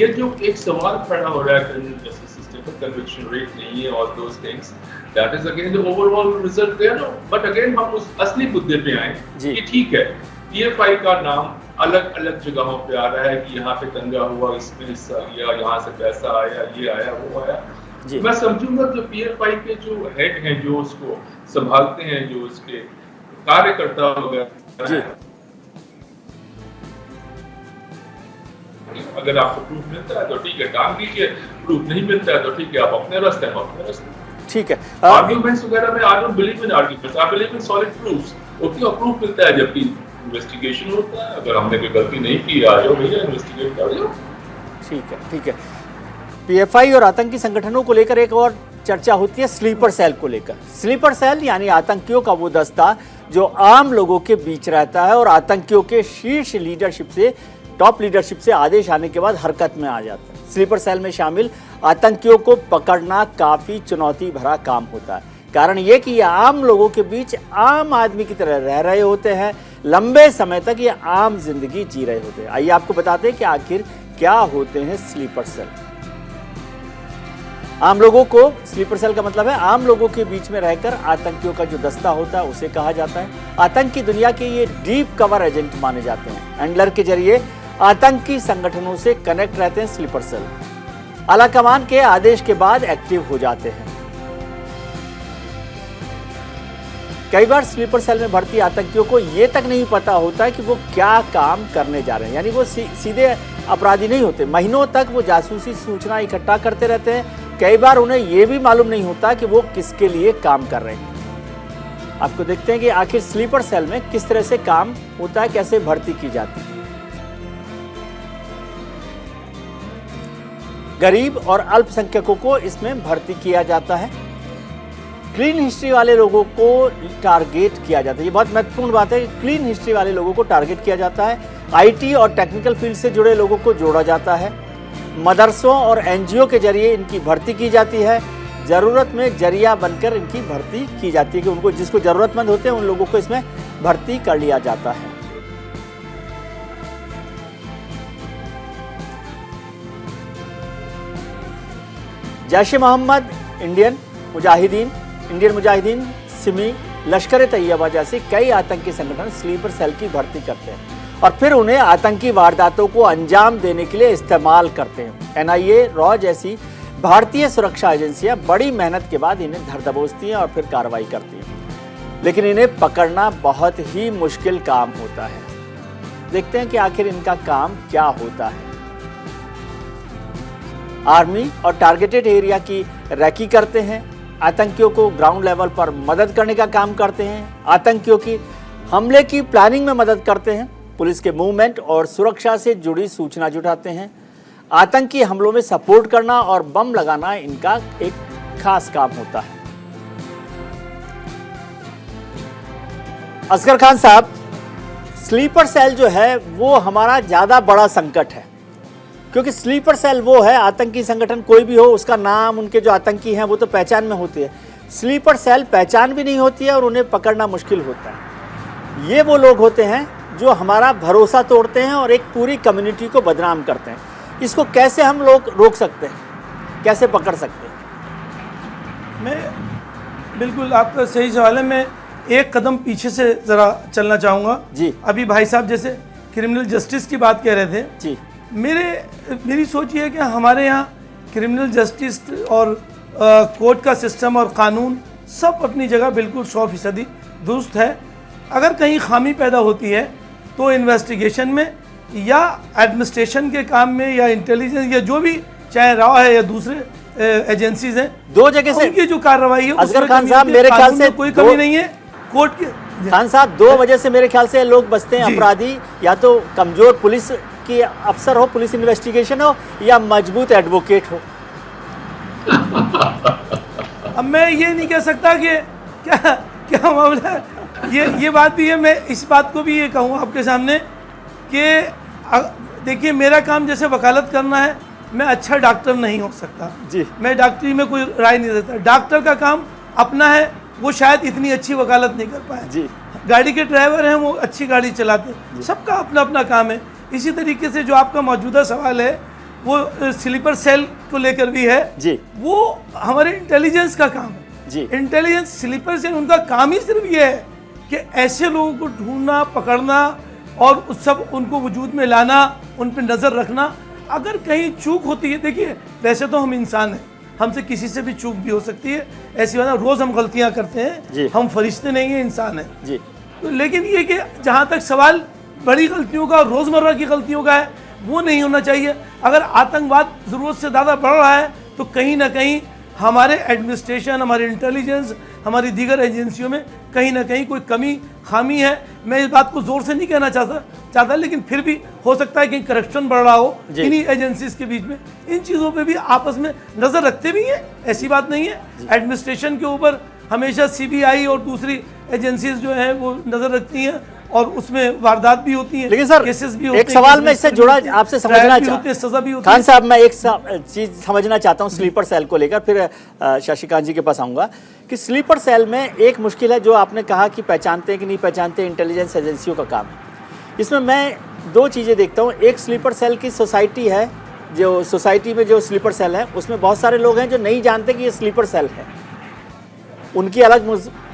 ये जो एक सवाल खड़ा हो रहा है criminal justice system conviction rate नहीं है और those things. That is again the overall result there. No? But again हम उस असली मुद्दे पे आए कि ठीक है, PFI का नाम अलग अलग जगहों पे आ रहा है कि यहाँ पे दंगा हुआ, इसमें हिस्सा लिया, यहाँ से पैसा आया, ये आया, वो आया. मैं समझूंगा जो PFI के जो हेड हैं, जो उसको संभालते हैं, जो उसके कार्यकर्ता वगैरह, अगर आपको प्रूफ मिलता है तो ठीक है, काम कीजिए, प्रूफ नहीं मिलता है तो ठीक है, आप अपने रास्ते में अपने रास्ते. ठीक है. आर्ग्यूमेंट्स वगैरह में I don't believe in arguments, I believe in solid proofs. Okay, और प्रूफ मिलता है जबकि इन्वेस्टिगेशन होता है. अगर हमने कोई गलती नहीं की, आ जाओ भैया इन्वेस्टिगेट कर लो. ठीक है, ठीक है. पीएफआई और आतंकी संगठनों को लेकर एक और चर्चा होती है स्लीपर सेल को लेकर. स्लीपर सेल यानी आतंकियों का वो दस्ता जो आम लोगों के बीच रहता है और आतंकियों के शीर्ष लीडरशिप से, टॉप लीडरशिप से आदेश आने के बाद हरकत में आ जाता है. स्लीपर सेल में शामिल आतंकियों को पकड़ना काफी चुनौती भरा काम होता है. कारण ये कि ये आम लोगों के बीच आम आदमी की तरह रह रहे होते हैं, लंबे समय तक ये आम जिंदगी जी रहे होते हैं. आइए आपको बताते हैं कि आखिर क्या होते हैं स्लीपर सेल. आम लोगों को, स्लीपर सेल का मतलब है आम लोगों के बीच में रहकर आतंकियों का जो दस्ता होता है उसे कहा जाता है. आतंकी दुनिया के ये डीप कवर एजेंट माने जाते हैं. हैंडलर के जरिए आतंकी संगठनों से कनेक्ट रहते हैं स्लीपर सेल. आला कमान के आदेश के बाद एक्टिव हो जाते हैं. कई बार स्लीपर सेल में भर्ती आतंकियों को ये तक नहीं पता होता है कि वो क्या काम करने जा रहे हैं. यानी वो सीधे अपराधी नहीं होते. महीनों तक वो जासूसी सूचना इकट्ठा करते रहते हैं. कई बार उन्हें ये भी मालूम नहीं होता कि वो किसके लिए काम कर रहे हैं. आपको देखते हैं कि आखिर स्लीपर सेल में किस तरह से काम होता है, कैसे भर्ती की जाती है. गरीब और अल्पसंख्यकों को इसमें भर्ती किया जाता है. क्लीन हिस्ट्री वाले लोगों को टारगेट किया जाता है. ये बहुत महत्वपूर्ण बात है कि क्लीन हिस्ट्री वाले लोगों को टारगेट किया जाता है. आईटी और टेक्निकल फील्ड से जुड़े लोगों को जोड़ा जाता है. मदरसों और एनजीओ के जरिए इनकी भर्ती की जाती है. जरूरत में जरिया बनकर इनकी भर्ती की जाती है कि उनको, जिसको जरूरतमंद होते हैं उन लोगों को इसमें भर्ती कर लिया जाता है. जैश ए मोहम्मद, इंडियन मुजाहिदीन, सिमी, लश्कर ए तैयबा जैसे कई आतंकी संगठन स्लीपर सेल की भर्ती करते हैं और फिर उन्हें आतंकी वारदातों को अंजाम देने के लिए इस्तेमाल करते हैं. एनआईए, रॉ जैसी भारतीय सुरक्षा एजेंसियां बड़ी मेहनत के बाद इन्हें धर दबोचती हैं और फिर कार्रवाई करती हैं. लेकिन इन्हें पकड़ना बहुत ही मुश्किल काम होता है. देखते हैं कि आखिर इनका काम क्या होता है. आर्मी और टारगेटेड एरिया की रैकी करते हैं. आतंकियों को ग्राउंड लेवल पर मदद करने का काम करते हैं. आतंकियों की हमले की प्लानिंग में मदद करते हैं. पुलिस के मूवमेंट और सुरक्षा से जुड़ी सूचना जुटाते हैं. आतंकी हमलों में सपोर्ट करना और बम लगाना इनका एक खास काम होता है. असगर खान साहब, स्लीपर सेल जो है वो हमारा ज्यादा बड़ा संकट है, क्योंकि स्लीपर सेल वो है, आतंकी संगठन कोई भी हो उसका नाम, उनके जो आतंकी हैं वो तो पहचान में होती है. स्लीपर सेल पहचान भी नहीं होती है और उन्हें पकड़ना मुश्किल होता है. ये वो लोग होते हैं जो हमारा भरोसा तोड़ते हैं और एक पूरी कम्युनिटी को बदनाम करते हैं. इसको कैसे हम लोग रोक सकते हैं, कैसे पकड़ सकते हैं? मैं बिल्कुल, आपका सही सवाल है. मैं एक कदम पीछे से ज़रा चलना चाहूँगा जी. अभी भाई साहब जैसे क्रिमिनल जस्टिस की बात कह रहे थे जी. मेरी सोच ये है कि हमारे यहाँ क्रिमिनल जस्टिस और कोर्ट का सिस्टम और कानून सब अपनी जगह बिल्कुल 100% दुरुस्त है. अगर कहीं खामी पैदा होती है तो इन्वेस्टिगेशन में या एडमिनिस्ट्रेशन के काम में या इंटेलिजेंस या जो भी, चाहे रॉ है या दूसरे एजेंसीज हैं, दो जगह से उनकी जो कार्रवाई है असगर खान साहब, मेरे ख्याल से कोई कमी नहीं है. कोर्ट के खान साहब, दो वजह से मेरे ख्याल से लोग बचते हैं. अपराधी या तो कमजोर पुलिस की अफसर हो, पुलिस इन्वेस्टिगेशन हो, या मजबूत एडवोकेट हो. अब मैं ये नहीं कह सकता कि क्या मामला है. ये बात भी है. मैं इस बात को भी ये कहूँ आपके सामने कि देखिए, मेरा काम जैसे वकालत करना है, मैं अच्छा डॉक्टर नहीं हो सकता जी. मैं डॉक्टरी में कोई राय नहीं देता. डॉक्टर का काम अपना है, वो शायद इतनी अच्छी वकालत नहीं कर पाए जी. गाड़ी के ड्राइवर हैं, वो अच्छी गाड़ी चलाते हैं. सबका अपना अपना काम है. इसी तरीके से जो आपका मौजूदा सवाल है वो स्लीपर सेल को लेकर भी है जी, वो हमारे इंटेलिजेंस का काम है जी। इंटेलिजेंस स्लीपर सेल उनका काम ही सिर्फ ये है कि ऐसे लोगों को ढूंढना, पकड़ना और उस सब उनको वजूद में लाना, उन पर नज़र रखना। अगर कहीं चूक होती है, देखिए वैसे तो हम इंसान हैं, हमसे किसी से भी चूक भी हो सकती है, ऐसी बात रोज़ हम गलतियां करते हैं, हम फरिश्ते नहीं हैं, इंसान हैं जी। तो लेकिन ये कि जहाँ तक सवाल बड़ी गलतियों का, रोज़मर्रा की गलतियों का है, वो नहीं होना चाहिए। अगर आतंकवाद ज़रूरत से ज़्यादा बढ़ रहा है तो कहीं ना कहीं हमारे एडमिनिस्ट्रेशन, हमारे इंटेलिजेंस, हमारी दीगर एजेंसियों में कहीं ना कहीं कोई कमी खामी है। मैं इस बात को ज़ोर से नहीं कहना चाहता लेकिन फिर भी हो सकता है कि करप्शन बढ़ रहा हो इन्हीं एजेंसीज के बीच में। इन चीज़ों पे भी आपस में नज़र रखते भी हैं, ऐसी बात नहीं है। एडमिनिस्ट्रेशन के ऊपर हमेशा CBI और दूसरी एजेंसीज जो हैं वो नज़र रखती हैं और उसमें वारदात भी होती हैं, लेकिन सर केसेस भी होते हैं। एक सवाल मैं इससे जुड़ा आपसे समझना चाहता सजा भी होती खान साहब, मैं एक चीज समझना चाहता हूँ स्लीपर सेल को लेकर, फिर शशिकांत जी के पास आऊँगा कि स्लीपर सेल में एक मुश्किल है जो आपने कहा कि पहचानते हैं कि नहीं पहचानते, इंटेलिजेंस एजेंसियों का काम है। इसमें मैं दो चीज़ें देखता हूँ। एक स्लीपर सेल की सोसाइटी है, जो सोसाइटी में जो स्लीपर सेल है उसमें बहुत सारे लोग हैं जो नहीं जानते कि ये स्लीपर सेल है, उनकी अलग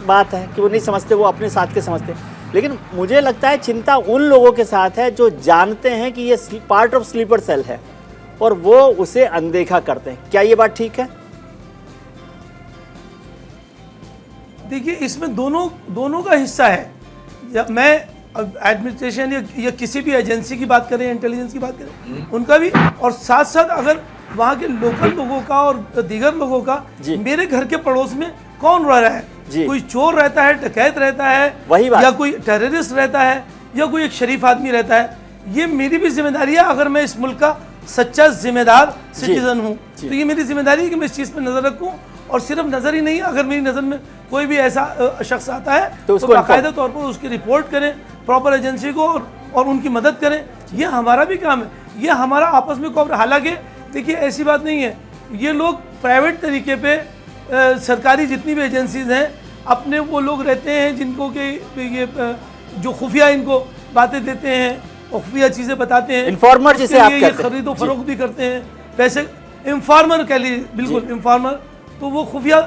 बात है कि वो नहीं समझते, वो अपने साथ के समझते। लेकिन मुझे लगता है चिंता उन लोगों के साथ है जो जानते हैं कि ये पार्ट ऑफ स्लीपर सेल है और वो उसे अनदेखा करते हैं। क्या ये बात ठीक है? देखिए इसमें दोनों का हिस्सा है। मैं एडमिनिस्ट्रेशन या किसी भी एजेंसी की बात करें, इंटेलिजेंस की बात करें, उनका भी, और साथ साथ अगर वहाँ के लोकल लोगों का और दीगर लोगों का, मेरे घर के पड़ोस में कौन रह रहा है, कोई चोर रहता है, डकैत रहता है, वही बात, या कोई टेररिस्ट रहता है, या कोई एक शरीफ आदमी रहता है, ये मेरी भी जिम्मेदारी है। अगर मैं इस मुल्क का सच्चा जिम्मेदार सिटीजन हूँ तो ये मेरी जिम्मेदारी है कि मैं इस चीज़ पर नज़र रखूँ। और सिर्फ नज़र ही नहीं, अगर मेरी नज़र में कोई भी ऐसा शख्स आता है तो बाकायदा तौर पर उसकी रिपोर्ट करें प्रॉपर एजेंसी को और उनकी मदद करें। ये हमारा भी काम है, ये हमारा आपस में कोऑपरेट। हालांकि देखिए ऐसी बात नहीं है, ये लोग प्राइवेट तरीके पे सरकारी जितनी भी एजेंसीज हैं, अपने वो लोग रहते हैं जिनको कि ये जो खुफिया इनको बातें देते हैं और खुफिया चीज़ें बताते हैं, इन्फॉर्मर जिसे आप कहते हैं, खरीदो फरोख्त भी करते हैं, पैसे इन्फॉर्मर कह लीजिए, बिल्कुल इन्फॉर्मर, तो वो खुफिया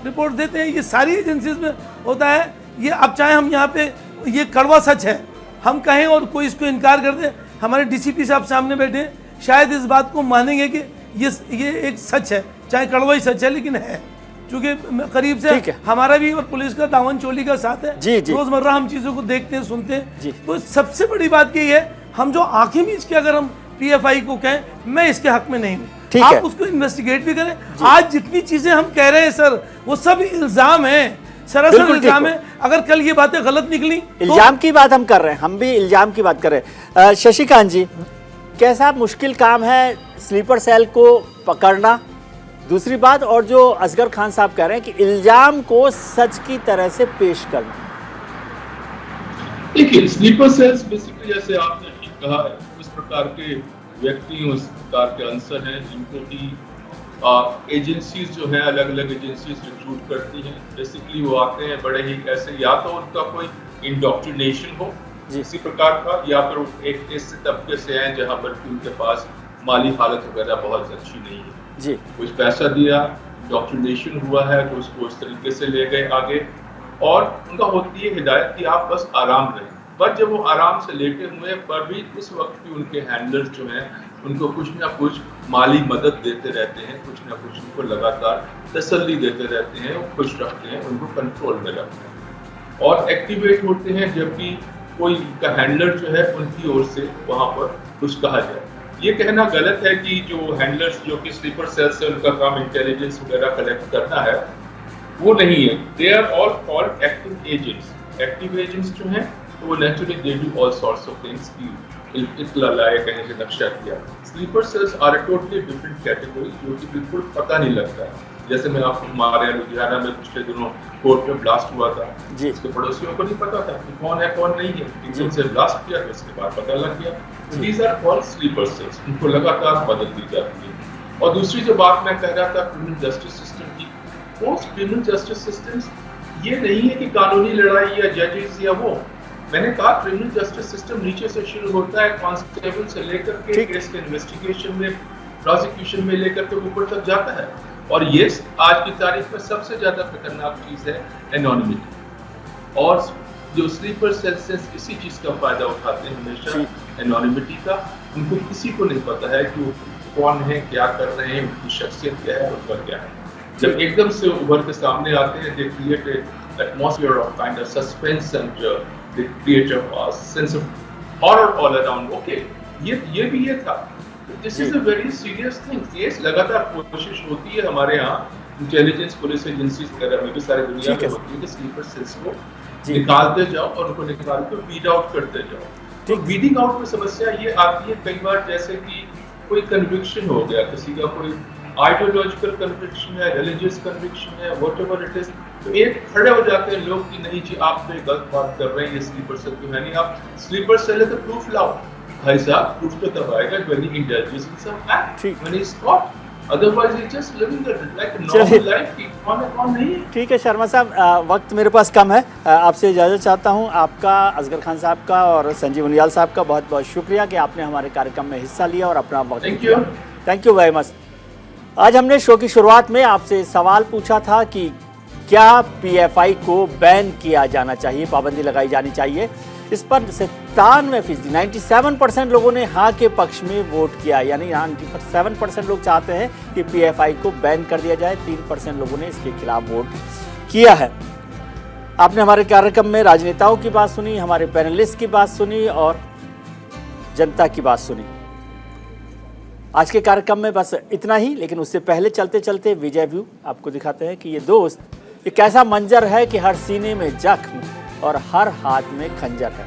रिपोर्ट देते हैं। ये सारी एजेंसीज में होता है। ये अब चाहे हम यहाँ पे ये कड़वा सच है हम कहें और कोई इसको इनकार कर दे, हमारे DCP साहब सामने बैठे शायद इस बात को मानेंगे कि ये एक सच है, चाहे कड़वा ही सच है लेकिन है, क्योंकि करीब से हमारा भी और पुलिस का दामन चोली का साथ है। रोजमर्रा हम चीज़ों को देखते हैं, सुनते हैं। तो सबसे बड़ी बात यही है, हम जो आंखें मीच के अगर हम PFI को कहें, मैं इसके हक में नहीं हूँ, आप उसको इन्वेस्टिगेट भी करें। आज जितनी चीजें हम कह रहे हैं सर, वो सब इल्जाम है, सरासर इल्जाम है। अगर कल ये बातें गलत निकली, इल्जाम की बात हम कर रहे हैं, हम भी इल्जाम की बात कर रहे हैं। शशिकांत जी, कैसा मुश्किल काम है स्लीपर सेल को पकड़ना? दूसरी बात, और जो असगर खान साहब कह रहे हैं कि इल्जाम को सच की तरह से पेश करना। देखिए स्लीपर सेल्स बेसिकली जैसे आपने ठीक कहा है, उस प्रकार के व्यक्ति, उस प्रकार के अंसर हैं जिनको की एजेंसीज जो है, अलग अलग एजेंसीज रिक्रूट करती हैं। बेसिकली वो आते हैं बड़े ही ऐसे, या तो उनका कोई इंडोक्ट्रिनेशन हो इसी प्रकार का, या फिर एक ऐसे तबके से हैं जहाँ पर उनके पास माली हालत वगैरह बहुत अच्छी नहीं है जी, कुछ पैसा दिया, इंडोक्ट्रिनेशन हुआ है तो उसको उस तरीके से ले गए आगे, और उनका होती है हिदायत कि आप बस आराम रहें। बट जब वो आराम से लेटे हुए पर भी उस वक्त भी उनके हैंडलर्स जो हैं उनको कुछ ना कुछ माली मदद देते रहते हैं, कुछ ना कुछ उनको लगातार तसल्ली देते रहते हैं, खुश रखते हैं, उनको कंट्रोल में रखते हैं और एक्टिवेट होते हैं जबकि कोई का हैंडलर जो है उनकी ओर से वहाँ पर कुछ कहा जाए। ये कहना गलत है कि जो हैंडलर्स जो कि स्लीपर सेल से उनका काम इंटेलिजेंस वगैरह कलेक्ट करना है वो नहीं है। They are all called active agents. Active agents जो हैं तो वो naturally they do all sorts of things की इतला लाए, कहीं से नक्शा किया। Sleeper cells are a totally different category जो कि बिल्कुल पता नहीं लगता है। जैसे मैं आपको हमारे लुधियाना में पिछले दिनों कोर्ट में ब्लास्ट हुआ था, इसके पड़ोसियों को नहीं पता था कि कौन है कौन नहीं है, एकदम से ब्लास्ट किया तो इसके बाद पता लग गया। These are called sleeper cells, उनको लगातार मदद दी जाती है। और दूसरी जो बात मैं कह रहा था क्रिमिनल जस्टिस सिस्टम की, पोस्ट क्रिमिनल जस्टिस सिस्टम ये नहीं है कि कानूनी लड़ाई या जजेस या वो मैंने कहा क्रिमिनल जस्टिस सिस्टम नीचे से शुरू होता है, कांस्टेबल से लेकर के केस के इन्वेस्टिगेशन में, प्रोसिक्यूशन में लेकर के ऊपर तक जाता है। और ये आज की तारीख में सबसे ज्यादा खतरनाक चीज है एनोनिमिटी। और जो स्लीपर सेल्स इसी चीज का फायदा उठाते हैं हमेशा, एनोनिमिटी का। उनको किसी को नहीं पता है कि वो कौन है, क्या कर रहे हैं, उनकी शख्सियत क्या है, उनका क्या है। जब एकदम से उभर के सामने आते हैं, they create a atmosphere of kind of suspense and they create a sense of horror all around. Okay, ये भी ये था। This is a very serious thing. ये लगातार कोशिश होती है हमारे यहाँ इंटेलिजेंस पुलिस एजेंसी वगैरह में भी सारी दुनिया में होती है कि स्लीपर सेल्स को निकालते जाओ और उनको निकाल के वीड आउट करते जाओ। तो वीडिंग आउट में समस्या ये आती है कई बार, जैसे कि कोई कन्विक्शन हो गया, किसी का कोई आइडियोलॉजिकल कन्विक्शन है, रिलीजियस कन्विक्शन है, व्हाटएवर इट इज, तो एक खड़े हो जाते हैं लोग कि नहीं जी आप तो गलत बात कर रहे हैं, ये स्लीपर सेल क्यों है नहीं, आप स्लीपर सेल है तो प्रूफ लाओ। भाई साहब प्रूफ तो तब आएगा when he indulges in some act, when he is caught, otherwise he's just living like a normal life कि कौन है कौन नहीं। ठीक है शर्मा साहब, वक्त मेरे पास कम है, आपसे इजाज़त चाहता हूं। आपका, असगर खान साहब का और संजीव उनियाल साहब का बहुत बहुत शुक्रिया कि आपने हमारे कार्यक्रम में हिस्सा लिया और अपना वक्त दिया। Thank you very much. आज हमने शो की शुरुआत में आपसे सवाल पूछा था कि क्या PFI को बैन किया जाना चाहिए, पाबंदी लगाई जानी चाहिए। इस पर 97%, 97% लोगों ने हाँ के पक्ष में वोट किया, यानी 97% लोग चाहते हैं कि PFI को बैन कर दिया जाए, 3% लोगों ने इसके खिलाफ वोट किया है। आपने हमारे कार्यक्रम में राजनेताओं की बात सुनी, हमारे पैनलिस्ट की बात सुनी और जनता की बात सुनी। आज के कार्यक्रम में बस इतना ही, लेकिन उससे पहले चलते चलते विजय व्यू आपको दिखाते हैं कि ये दोस्त, ये कैसा मंजर है कि हर सीने में जख्म और हर हाथ में खंजर है।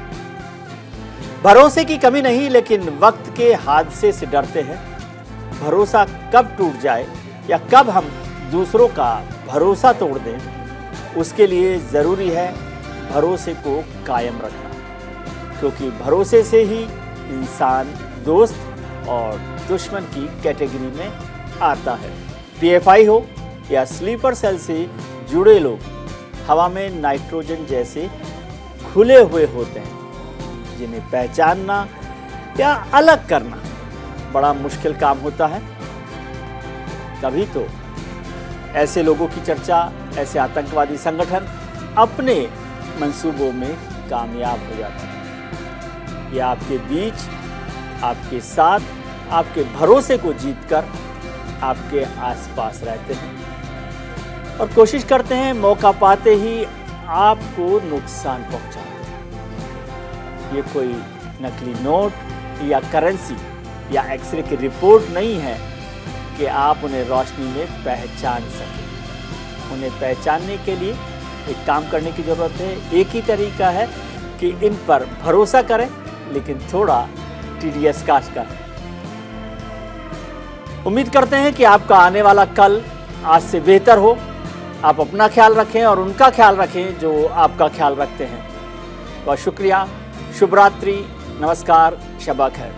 भरोसे की कमी नहीं, लेकिन वक्त के हादसे से डरते हैं। भरोसा कब टूट जाए या कब हम दूसरों का भरोसा तोड़ दें, उसके लिए ज़रूरी है भरोसे को कायम रखना, क्योंकि भरोसे से ही इंसान दोस्त और दुश्मन की कैटेगरी में आता है। PFI हो या स्लीपर सेल से जुड़े लोग हवा में नाइट्रोजन जैसे खुले हुए होते हैं, जिन्हें पहचानना या अलग करना बड़ा मुश्किल काम होता है। तभी तो ऐसे लोगों की चर्चा, ऐसे आतंकवादी संगठन अपने मंसूबों में कामयाब हो जाते हैं। ये आपके बीच, आपके साथ, आपके भरोसे को जीतकर आपके आसपास रहते हैं और कोशिश करते हैं मौका पाते ही आपको नुकसान पहुंचाते हैं। ये कोई नकली नोट या करेंसी या एक्सरे की रिपोर्ट नहीं है कि आप उन्हें रोशनी में पहचान सकें। उन्हें पहचानने के लिए एक काम करने की ज़रूरत है। एक ही तरीका है कि इन पर भरोसा करें, लेकिन थोड़ा TDS काश करें। उम्मीद करते हैं कि आपका आने वाला कल आज से बेहतर हो। आप अपना ख्याल रखें और उनका ख्याल रखें जो आपका ख्याल रखते हैं। बहुत शुक्रिया। शुभ रात्रि, नमस्कार, शब खैर।